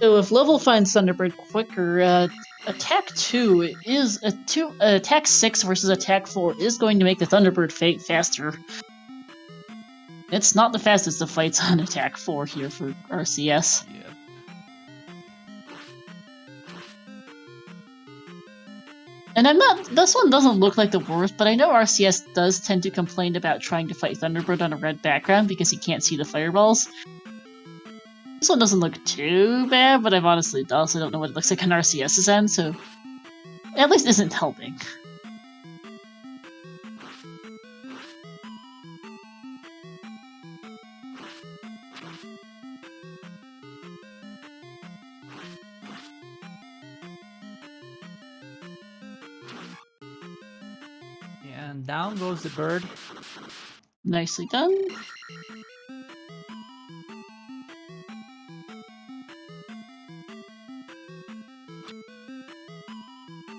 [SPEAKER 3] So if Level finds Thunderbird quicker, attack 2 is attack 6 versus attack 4 is going to make the Thunderbird fight faster. It's not the fastest of fights on attack 4 here for RCS.
[SPEAKER 2] Yep.
[SPEAKER 3] And this one doesn't look like the worst, but I know RCS does tend to complain about trying to fight Thunderbird on a red background because he can't see the fireballs. This one doesn't look too bad, but I've honestly also don't know what it looks like on RCS's end, so at least isn't helping.
[SPEAKER 2] Yeah, and down goes the bird.
[SPEAKER 3] Nicely done.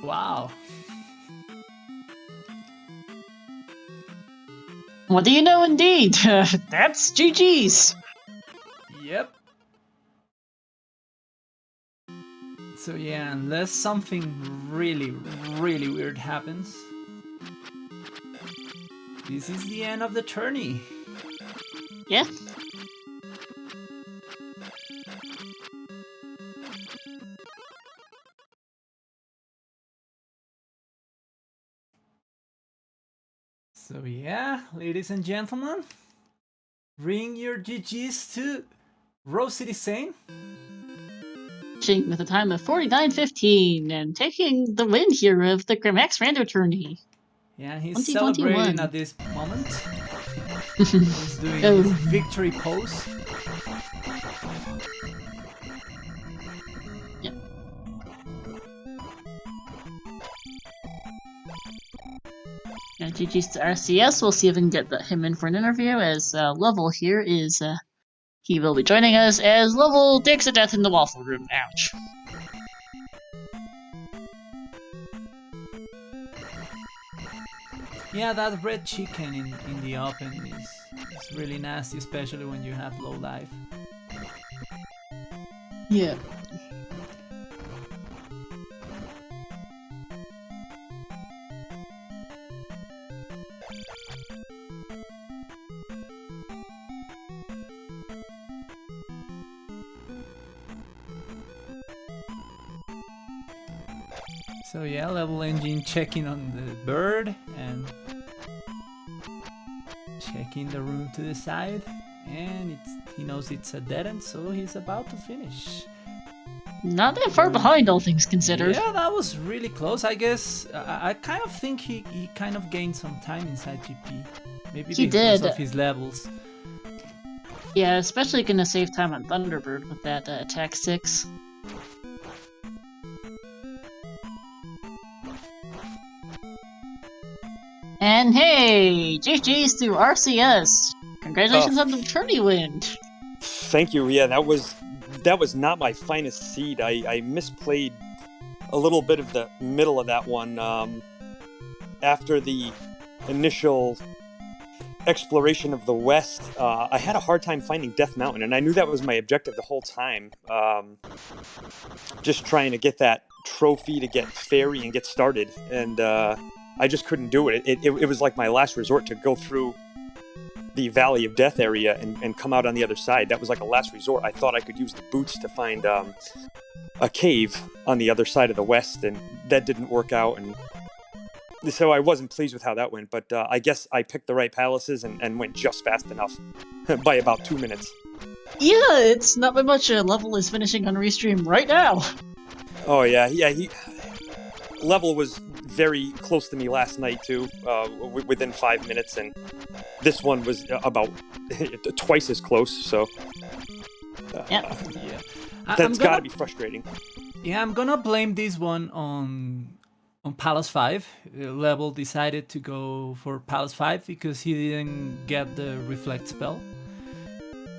[SPEAKER 2] Wow.
[SPEAKER 3] What do you know, indeed? That's GG's.
[SPEAKER 2] Yep. So yeah, unless something really, really weird happens, this is the end of the tourney.
[SPEAKER 3] Yeah.
[SPEAKER 2] So yeah, ladies and gentlemen, bring your GGs to RoseCitySaint.
[SPEAKER 3] With a time of 49:15 and taking the win here of the Max Rando tourney.
[SPEAKER 2] Yeah, he's
[SPEAKER 3] 2021.
[SPEAKER 2] celebrating at this moment. He's doing his victory pose.
[SPEAKER 3] Yep. And GG's to RCS. We'll see if we can get him in for an interview, as Level here is... he will be joining us as Level takes a death in the waffle room. Ouch.
[SPEAKER 2] Yeah, that red chicken in the open is really nasty, especially when you have low life.
[SPEAKER 3] Yeah.
[SPEAKER 2] So yeah, levelengine checking on the bird and checking the room to the side, and he knows it's a dead end, so he's about to finish.
[SPEAKER 3] Not that far behind, all things considered.
[SPEAKER 2] Yeah, that was really close. I guess I kind of think he kind of gained some time inside GP. Maybe
[SPEAKER 3] He
[SPEAKER 2] because
[SPEAKER 3] did.
[SPEAKER 2] of his levels.
[SPEAKER 3] Yeah, especially gonna save time on Thunderbird with that attack 6. And hey, GG's to RCS. Congratulations on the tourney win.
[SPEAKER 4] Thank you. Yeah, that was not my finest seed. I misplayed a little bit of the middle of that one. After the initial exploration of the west, I had a hard time finding Death Mountain, and I knew that was my objective the whole time. Just trying to get that trophy to get fairy and get started, and I just couldn't do it. It was like my last resort to go through the Valley of Death area and come out on the other side. That was like a last resort. I thought I could use the boots to find a cave on the other side of the west, and that didn't work out, and so I wasn't pleased with how that went, but I guess I picked the right palaces and went just fast enough by about 2 minutes.
[SPEAKER 3] Yeah, it's not by much. Level is finishing on Restream right now.
[SPEAKER 4] Oh yeah, Level was very close to me last night too, within 5 minutes, and this one was about twice as close, so
[SPEAKER 2] Yeah.
[SPEAKER 4] That's gotta be frustrating.
[SPEAKER 2] Yeah, I'm gonna blame this one on Palace 5. Level decided to go for Palace 5 because he didn't get the reflect spell.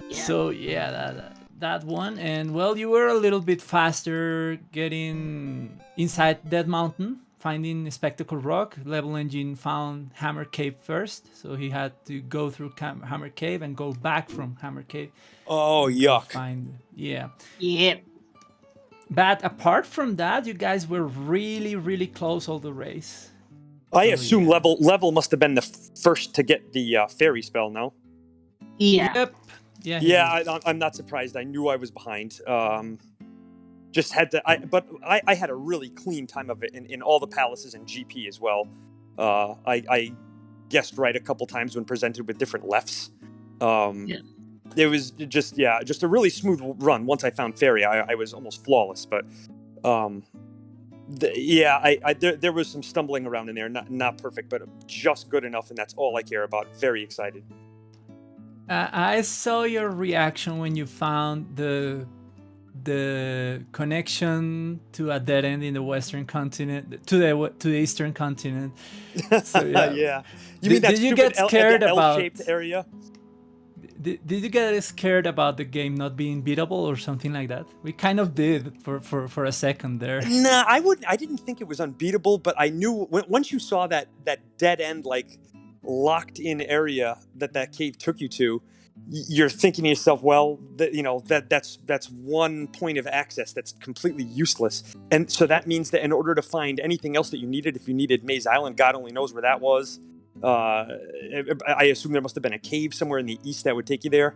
[SPEAKER 3] Yeah.
[SPEAKER 2] So yeah, that one. And well, you were a little bit faster getting inside Dead Mountain, finding Spectacle Rock. levelengine found Hammer Cave first, so he had to go through Hammer Cave and go back from Hammer Cave.
[SPEAKER 4] Oh, yuck.
[SPEAKER 2] Yeah.
[SPEAKER 3] Yep.
[SPEAKER 2] But apart from that, you guys were really, really close all the race.
[SPEAKER 4] I assume Level must have been the first to get the fairy spell, no?
[SPEAKER 3] Yeah.
[SPEAKER 2] Yep. Yeah.
[SPEAKER 4] Yeah, I'm not surprised. I knew I was behind. Just had to. But I had a really clean time of it in all the palaces and GP as well. I guessed right a couple times when presented with different lefts.
[SPEAKER 3] Yeah.
[SPEAKER 4] It was just a really smooth run. Once I found fairy, I was almost flawless. But there was some stumbling around in there. Not perfect, but just good enough, and that's all I care about. Very excited.
[SPEAKER 2] I saw your reaction when you found the the connection to a dead end in the western continent to the eastern continent. So yeah.
[SPEAKER 4] Yeah. You mean that
[SPEAKER 2] Did you
[SPEAKER 4] stupid
[SPEAKER 2] get scared about
[SPEAKER 4] L-shaped area?
[SPEAKER 2] Did you get scared about the game not being beatable or something like that? We kind of did for a second there.
[SPEAKER 4] Nah, I didn't think it was unbeatable, but I knew once you saw that dead end, like locked in area that cave took you to, you're thinking to yourself, well, that's one point of access that's completely useless, and so that means that in order to find anything else that you needed, if you needed Maze Island, God only knows where that was. I assume there must have been a cave somewhere in the east that would take you there.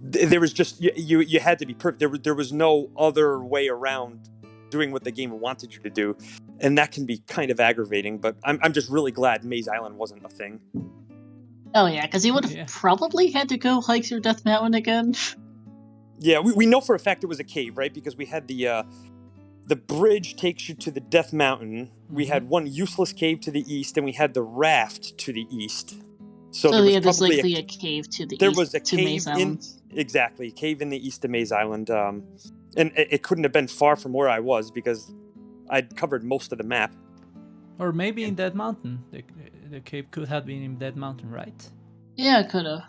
[SPEAKER 4] There was just you had to be perfect. There was no other way around doing what the game wanted you to do, and that can be kind of aggravating. But I'm just really glad Maze Island wasn't a thing.
[SPEAKER 3] Oh yeah, because he would have probably had to go hike through Death Mountain again.
[SPEAKER 4] Yeah, we know for a fact it was a cave, right? Because we had the bridge takes you to the Death Mountain. We had one useless cave to the east, and we had the raft to the east. So
[SPEAKER 3] there's likely a cave to the east.
[SPEAKER 4] There was a
[SPEAKER 3] to
[SPEAKER 4] cave
[SPEAKER 3] Maze Island.
[SPEAKER 4] Exactly, cave in the east of Maze Island. And it couldn't have been far from where I was because I'd covered most of the map.
[SPEAKER 2] Or maybe in Dead Mountain. The cave could have been in Dead Mountain, right?
[SPEAKER 3] Yeah, it could have.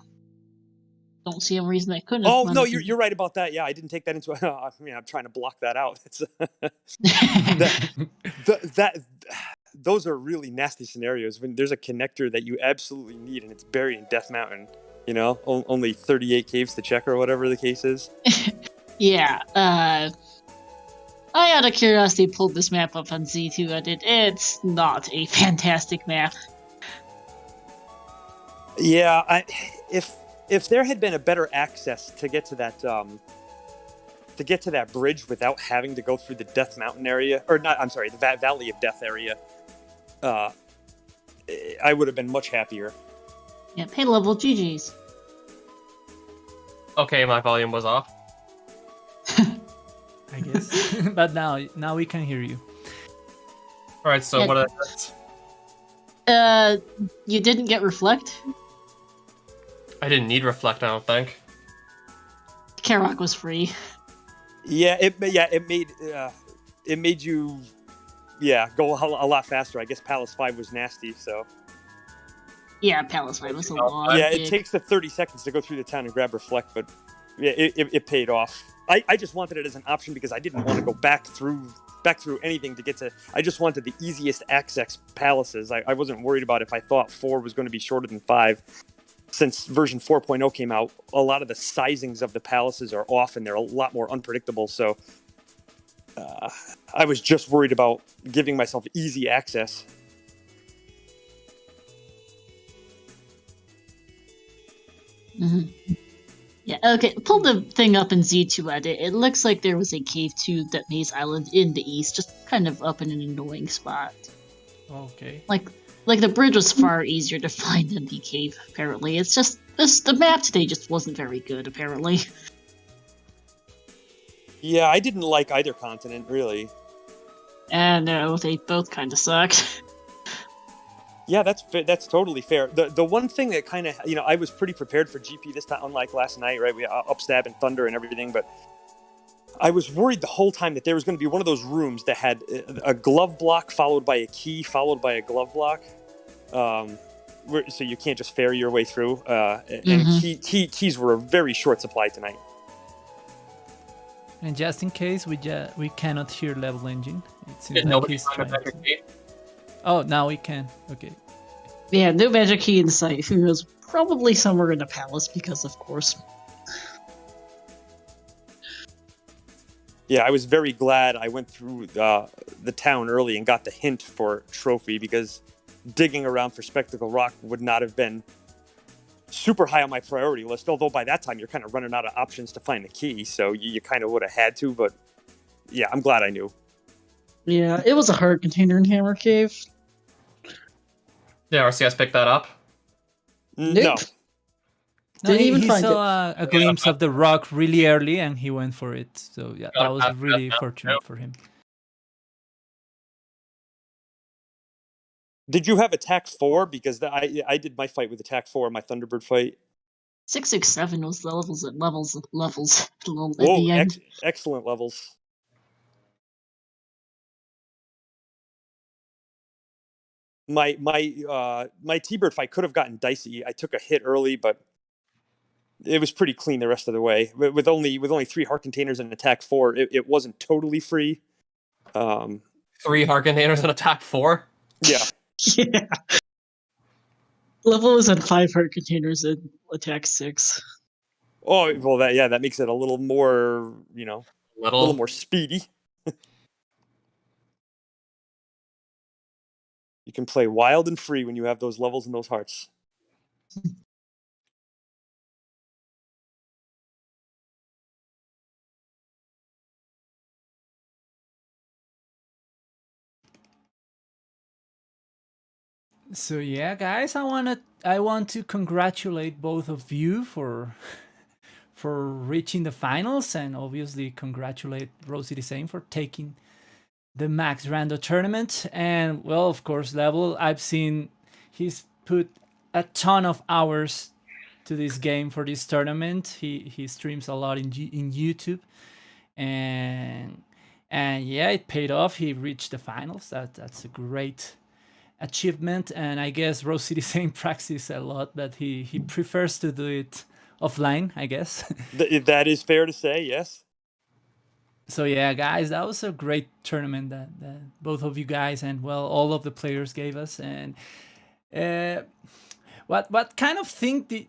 [SPEAKER 3] Don't see any reason I couldn't have.
[SPEAKER 4] Oh, no, you're right about that. Yeah, I didn't take that into I mean, I'm trying to block that out. Those are really nasty scenarios when there's a connector that you absolutely need and it's buried in Death Mountain. You know, only 38 caves to check or whatever the case is.
[SPEAKER 3] Yeah. I, out of curiosity, pulled this map up on Z2 Edit. It's not a fantastic map.
[SPEAKER 4] Yeah, if there had been a better access to get to that bridge without having to go through the Death Mountain area, or not, I'm sorry, the Valley of Death area, I would have been much happier.
[SPEAKER 3] Yeah, pay level GG's.
[SPEAKER 5] Okay, my volume was off.
[SPEAKER 2] I guess. But now we can hear you.
[SPEAKER 5] All right, so what are the
[SPEAKER 3] you didn't get Reflect?
[SPEAKER 5] I didn't need Reflect, I don't think.
[SPEAKER 3] Karok was free.
[SPEAKER 4] Yeah, it made you go a lot faster. I guess Palace 5 was nasty, so.
[SPEAKER 3] Yeah, Palace 5 was a lot.
[SPEAKER 4] Yeah, it takes the 30 seconds to go through the town and grab Reflect, but yeah, it paid off. I just wanted it as an option because I didn't want to go back through anything to get to. I just wanted the easiest access palaces. I wasn't worried about if I thought 4 was going to be shorter than 5. Since version 4.0 came out, a lot of the sizings of the palaces are off and they're a lot more unpredictable. So I was just worried about giving myself easy access.
[SPEAKER 3] Mm-hmm. Yeah, okay. Pull the thing up in Z2 Edit. It looks like there was a cave to that Maze Island in the east, just kind of up in an annoying spot.
[SPEAKER 2] Okay.
[SPEAKER 3] Like the bridge was far easier to find than the cave, apparently. It's just the map today just wasn't very good, apparently.
[SPEAKER 4] Yeah, I didn't like either continent, really.
[SPEAKER 3] No, they both kind of sucked.
[SPEAKER 4] Yeah, that's totally fair. The one thing that kind of, I was pretty prepared for GP this time, unlike last night, right? We upstab and thunder and everything, but I was worried the whole time that there was going to be one of those rooms that had a glove block followed by a key followed by a glove block, so you can't just ferry your way through. And keys were a very short supply tonight.
[SPEAKER 2] And just in case, we cannot hear levelengine.
[SPEAKER 5] Nobody found a better key?
[SPEAKER 2] Oh, now we can. Okay.
[SPEAKER 3] Yeah, no magic key in sight. Who knows? Probably somewhere in the palace, because of course.
[SPEAKER 4] Yeah, I was very glad I went through the town early and got the hint for trophy, because digging around for Spectacle Rock would not have been super high on my priority list, although by that time you're kind of running out of options to find the key, so you kind of would have had to, but yeah, I'm glad I knew.
[SPEAKER 3] Yeah, it was a hard container in Hammer Cave.
[SPEAKER 5] Did RCS pick that up?
[SPEAKER 4] No.
[SPEAKER 3] Didn't even
[SPEAKER 2] he
[SPEAKER 3] find
[SPEAKER 2] saw a glimpse of the rock really early and he went for it. So yeah, that was really fortunate for him.
[SPEAKER 4] Did you have attack 4? Because I did my fight with attack 4, my Thunderbird fight.
[SPEAKER 3] 667 was the levels at
[SPEAKER 4] Whoa,
[SPEAKER 3] the end.
[SPEAKER 4] excellent levels. My T-Bird fight could have gotten dicey. I took a hit early, but it was pretty clean the rest of the way. With only 3 heart containers and attack 4, it wasn't totally free.
[SPEAKER 5] 3 heart containers and attack 4?
[SPEAKER 4] Yeah.
[SPEAKER 3] Yeah. Level is at 5 heart containers and attack 6.
[SPEAKER 4] Oh, well, that makes it a little more, a little more speedy. You can play wild and free when you have those levels and those hearts.
[SPEAKER 2] So yeah, guys, I want to congratulate both of you for reaching the finals, and obviously congratulate RoseCitySaint for taking the Max Rando tournament. And well, of course, Level, I've seen he's put a ton of hours to this game for this tournament. He streams a lot in YouTube, and yeah, it paid off. He reached the finals. That's a great achievement, and I guess RoseCitySaint practices a lot, but he prefers to do it offline, I guess.
[SPEAKER 4] That is fair to say, yes.
[SPEAKER 2] So yeah, guys, that was a great tournament that both of you guys and well all of the players gave us. And what kind of thing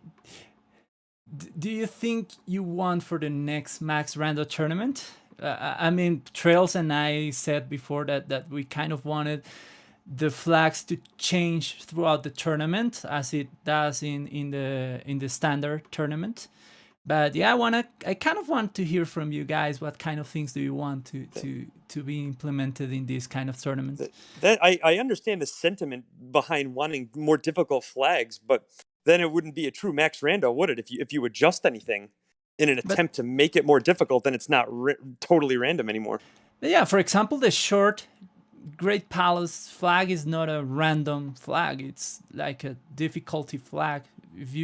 [SPEAKER 2] do you think you want for the next Max Rando tournament? I mean, Trails and I said before that we kind of wanted the flags to change throughout the tournament as it does in the standard tournament. But yeah, I kind of want to hear from you guys. What kind of things do you want to be implemented in this kind of tournament?
[SPEAKER 4] I understand the sentiment behind wanting more difficult flags, but then it wouldn't be a true Max Rando, would it? If you adjust anything in an attempt to make it more difficult, then it's not totally random anymore.
[SPEAKER 2] Yeah, for example, the short Great Palace flag is not a random flag. It's like a difficulty flag. If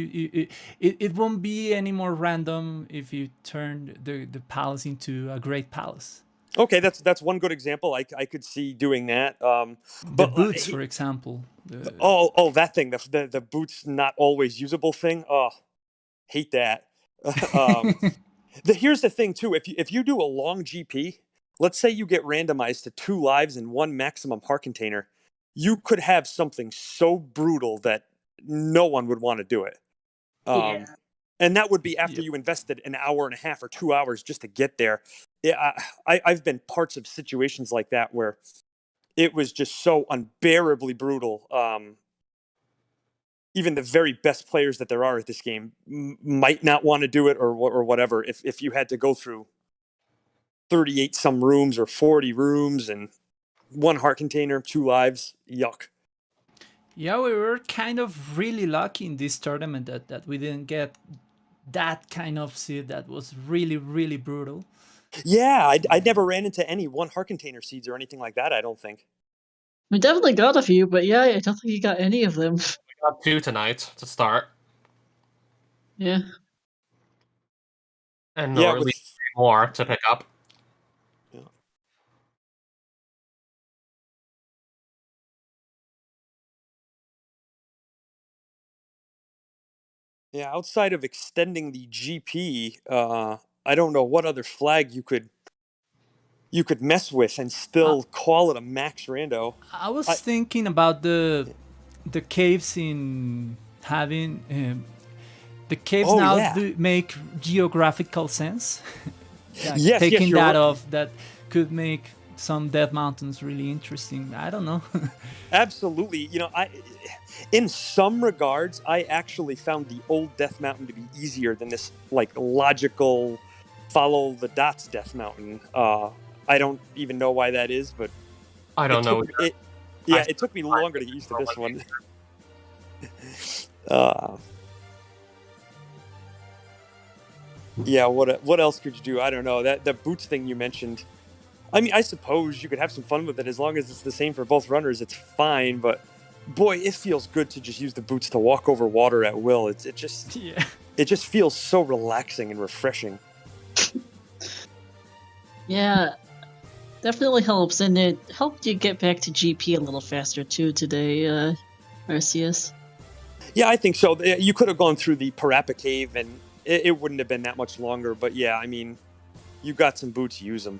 [SPEAKER 2] it won't be any more random if you turn the palace into a Great Palace.
[SPEAKER 4] Okay, that's one good example. I could see doing that.
[SPEAKER 2] But the boots, for example.
[SPEAKER 4] That thing, the boots not always usable thing. Oh, hate that. Here's the thing too. If you do a long GP, let's say you get randomized to 2 lives and 1 maximum heart container, you could have something so brutal that no one would want to do it.
[SPEAKER 3] Yeah.
[SPEAKER 4] And that would be after you invested an hour and a half or 2 hours just to get there. Yeah, I've been parts of situations like that where it was just so unbearably brutal. Even the very best players that there are at this game might not want to do it or whatever. If you had to go through 38 some rooms or 40 rooms and 1 heart container, 2 lives, yuck.
[SPEAKER 2] Yeah, we were kind of really lucky in this tournament that we didn't get that kind of seed that was really, really brutal.
[SPEAKER 4] Yeah, I never ran into any 1 heart container seeds or anything like that, I don't think.
[SPEAKER 3] We definitely got a few, but yeah, I don't think you got any of them.
[SPEAKER 5] We got 2 tonight to start.
[SPEAKER 3] Yeah.
[SPEAKER 5] And or at least 3 more to pick up. Yeah, outside of extending the GP, I don't know what other flag you could mess with and still call it a Max Rando.
[SPEAKER 2] I was thinking about the caves in having the caves do make geographical sense.
[SPEAKER 4] Yes,
[SPEAKER 2] taking that off, that could make some Death Mountains really interesting. I don't know.
[SPEAKER 4] Absolutely. In some regards, I actually found the old Death Mountain to be easier than this logical follow the dots Death Mountain. I don't even know why that is, but
[SPEAKER 5] I don't know.
[SPEAKER 4] It took me longer to get used to this one. Yeah, what else could you do? I don't know. The boots thing you mentioned. I mean, I suppose you could have some fun with it as long as it's the same for both runners. It's fine, but boy, it feels good to just use the boots to walk over water at will. It just
[SPEAKER 5] it just feels so relaxing and refreshing.
[SPEAKER 3] Yeah, definitely helps, and it helped you get back to GP a little faster too today, Arceus.
[SPEAKER 5] Yeah, I think so. You could have gone through the Parappa Cave, and it wouldn't have been that much longer. But yeah, I mean, you got some boots, use them.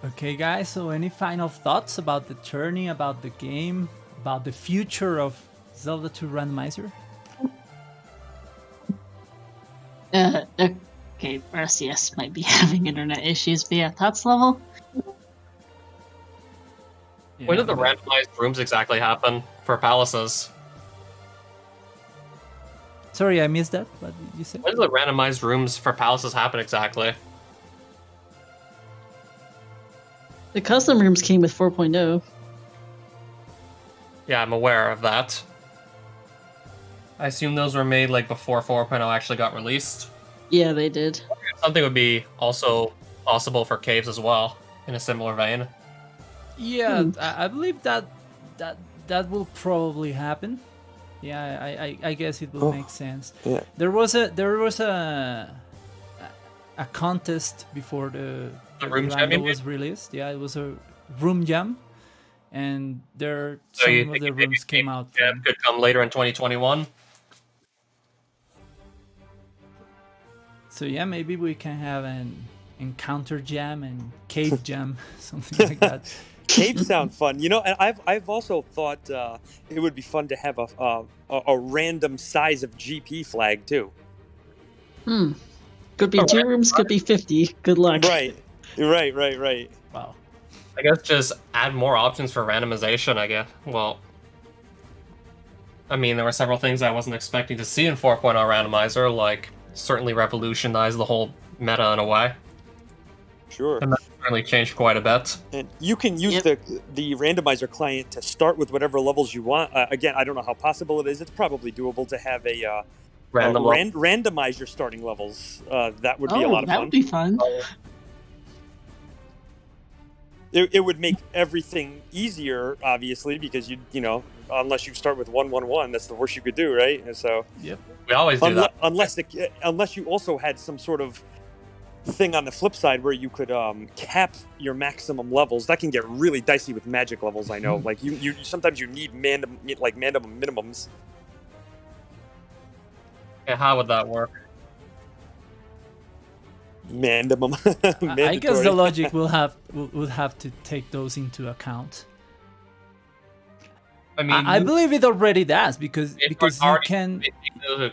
[SPEAKER 2] Okay, guys, so any final thoughts about the journey, about the game, about the future of Zelda 2 Randomizer?
[SPEAKER 3] Okay, Arceus might be having internet issues, but yeah, thoughts level?
[SPEAKER 6] When did the randomized rooms exactly happen for palaces?
[SPEAKER 2] Sorry, I missed that. What did you say?
[SPEAKER 6] When did the randomized rooms for palaces happen exactly?
[SPEAKER 3] The custom rooms came with 4.0.
[SPEAKER 6] Yeah, I'm aware of that. I assume those were made like before 4.0 actually got released.
[SPEAKER 3] Yeah, they did.
[SPEAKER 6] Something would be also possible for caves as well, in a similar vein.
[SPEAKER 2] Yeah, I believe that will probably happen. Yeah, I guess it will make sense.
[SPEAKER 5] Yeah.
[SPEAKER 2] There was a contest before the
[SPEAKER 6] room jam,
[SPEAKER 2] Rando
[SPEAKER 6] you mean?
[SPEAKER 2] was released. Yeah, it was a room jam, and
[SPEAKER 6] So you
[SPEAKER 2] some of
[SPEAKER 6] think
[SPEAKER 2] the
[SPEAKER 6] maybe
[SPEAKER 2] rooms came out.
[SPEAKER 6] Yeah, could come later in 2021.
[SPEAKER 2] So yeah, maybe we can have an encounter jam and cave jam, something like that.
[SPEAKER 5] Caves sound fun, you know. And I've also thought it would be fun to have a random size of GP flag too.
[SPEAKER 3] Could be 2 rooms, could be 50. Good luck.
[SPEAKER 5] Right.
[SPEAKER 2] Wow.
[SPEAKER 6] I guess just add more options for randomization, I guess. Well, I mean, there were several things I wasn't expecting to see in 4.0 randomizer, like certainly revolutionize the whole meta in a way.
[SPEAKER 5] Sure.
[SPEAKER 6] And that certainly changed quite a bit.
[SPEAKER 5] And you can use the randomizer client to start with whatever levels you want. Again, I don't know how possible it is. It's probably doable to have a randomize your starting levels. That would be a lot of fun.
[SPEAKER 3] That would be fun.
[SPEAKER 5] It would make everything easier, obviously, because you know, unless you start with 1-1-1, that's the worst you could do, right? And so,
[SPEAKER 2] Yep.
[SPEAKER 6] We always do that.
[SPEAKER 5] Unless you also had some sort of thing on the flip side where you could cap your maximum levels. That can get really dicey with magic levels. I know, like you sometimes you need mandum minimums.
[SPEAKER 6] Yeah, how would that work?
[SPEAKER 5] Mandamum.
[SPEAKER 2] I guess the logic will have to take those into account.
[SPEAKER 6] I mean,
[SPEAKER 2] I believe it already does because you can
[SPEAKER 6] take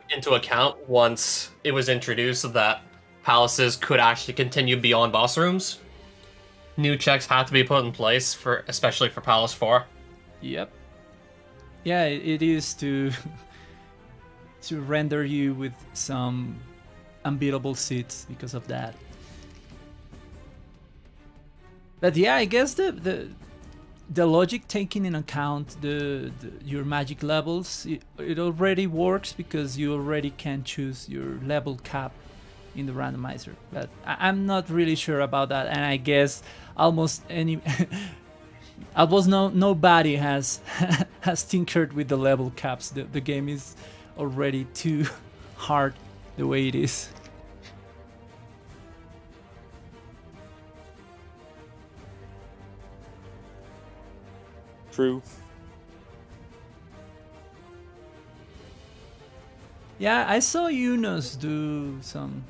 [SPEAKER 6] into account once it was introduced that palaces could actually continue beyond boss rooms. New checks had to be put in place especially for Palace 4.
[SPEAKER 2] Yep. Yeah, it is to render you with some unbeatable seats because of that. But yeah, I guess the logic taking in account your magic levels, it already works because you already can choose your level cap in the randomizer. But I'm not really sure about that, and I guess almost nobody has tinkered with the level caps. The game is already too hard the way it is.
[SPEAKER 5] True.
[SPEAKER 2] Yeah, I saw Yunus do some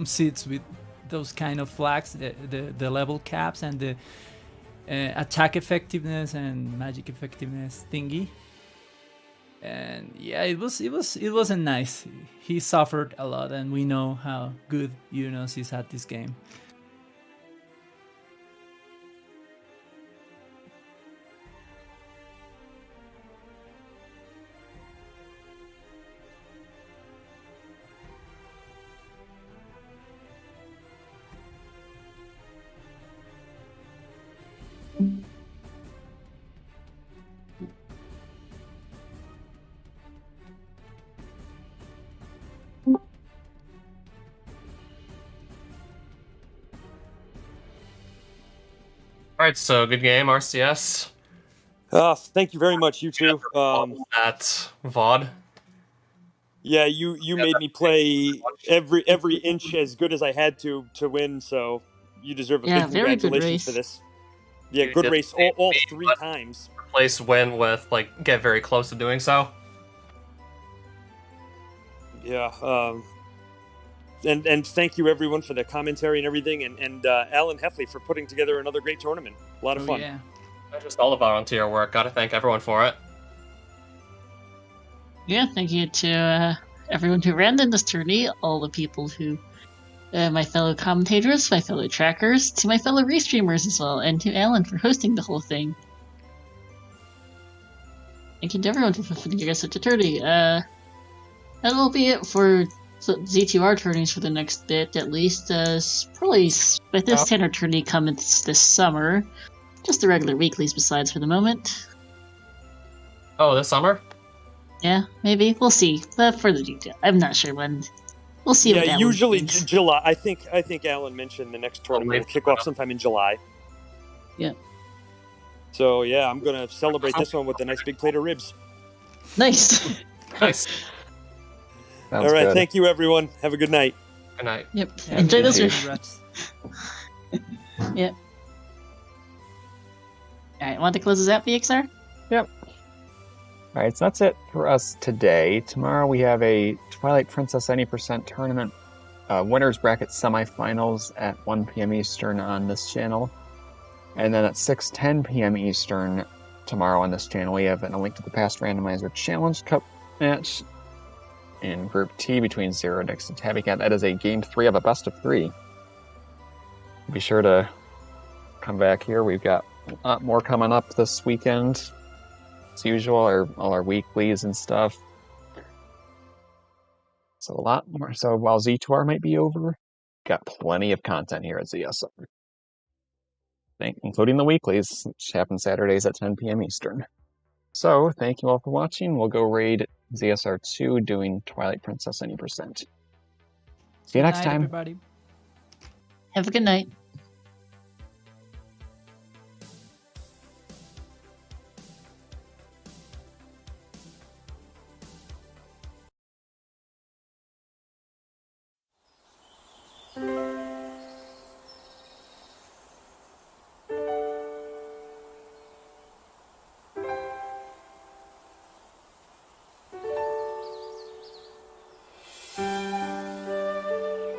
[SPEAKER 2] seats with those kind of flags, the level caps and the attack effectiveness and magic effectiveness thingy. And yeah, it wasn't nice. He suffered a lot, and we know how good Yunus is at this game.
[SPEAKER 6] right, so good game, RCS.
[SPEAKER 5] Thank you very much, you two.
[SPEAKER 6] At VOD.
[SPEAKER 5] Yeah, you made me play every inch as good as I had to win, so you deserve a
[SPEAKER 3] Yeah,
[SPEAKER 5] big
[SPEAKER 3] very good
[SPEAKER 5] congratulations for
[SPEAKER 3] race.
[SPEAKER 5] this. Yeah,
[SPEAKER 6] You
[SPEAKER 5] good
[SPEAKER 6] did
[SPEAKER 5] race all 3 times.
[SPEAKER 6] Replace win with, like, get very close to doing so.
[SPEAKER 5] Yeah, and thank you everyone for the commentary and everything, and Alan Heffley for putting together another great tournament. A lot of fun.
[SPEAKER 2] Yeah.
[SPEAKER 6] Just all the volunteer work. Gotta thank everyone for it.
[SPEAKER 3] Yeah, thank you to everyone who ran in this tourney, all the people who, my fellow commentators, my fellow trackers, to my fellow restreamers as well, and to Alan for hosting the whole thing. Thank you to everyone for putting together such a tourney. That will be it for Z2R tourneys for the next bit, at least. Probably by this standard tourney comes this summer. Just the regular weeklies besides for the moment.
[SPEAKER 6] Oh, this summer?
[SPEAKER 3] Yeah, maybe. We'll see. Further detail. I'm not sure when. We'll see what
[SPEAKER 5] Yeah,
[SPEAKER 3] Alan
[SPEAKER 5] usually
[SPEAKER 3] thinks.
[SPEAKER 5] July. I think Alan mentioned the next tournament will kick off sometime in July.
[SPEAKER 3] Yeah.
[SPEAKER 5] So yeah, I'm gonna celebrate this one with a nice big plate of ribs.
[SPEAKER 3] Nice.
[SPEAKER 6] Nice.
[SPEAKER 1] Sounds
[SPEAKER 5] All right,
[SPEAKER 1] good.
[SPEAKER 5] thank you everyone. Have a good night.
[SPEAKER 6] Good night.
[SPEAKER 3] Yep.
[SPEAKER 2] Yeah,
[SPEAKER 3] Enjoy
[SPEAKER 2] good
[SPEAKER 3] this
[SPEAKER 2] night,
[SPEAKER 3] race.
[SPEAKER 2] Ruts.
[SPEAKER 3] Yep. Alright, want to close this out, VXR?
[SPEAKER 1] Alright, so that's it for us today. Tomorrow we have a Twilight Princess Any Percent tournament winners bracket semifinals at 1 p.m. Eastern on this channel. And then at 6:10 p.m. Eastern tomorrow on this channel, we have a link to the past Randomizer Challenge Cup match in Group T between Zero Dix and Tabby Cat. That is a Game 3 of a best of 3. Be sure to come back here. We've got a lot more coming up this weekend. As usual, all our weeklies and stuff. So a lot more. So while Z2R might be over, got plenty of content here at ZSR. Including the weeklies, which happen Saturdays at 10 p.m. Eastern. So, thank you all for watching. We'll go raid ZSR 2 doing Twilight Princess Any Percent. See you
[SPEAKER 2] Good
[SPEAKER 1] next
[SPEAKER 2] night,
[SPEAKER 1] time.
[SPEAKER 2] everybody.
[SPEAKER 3] Have a good night.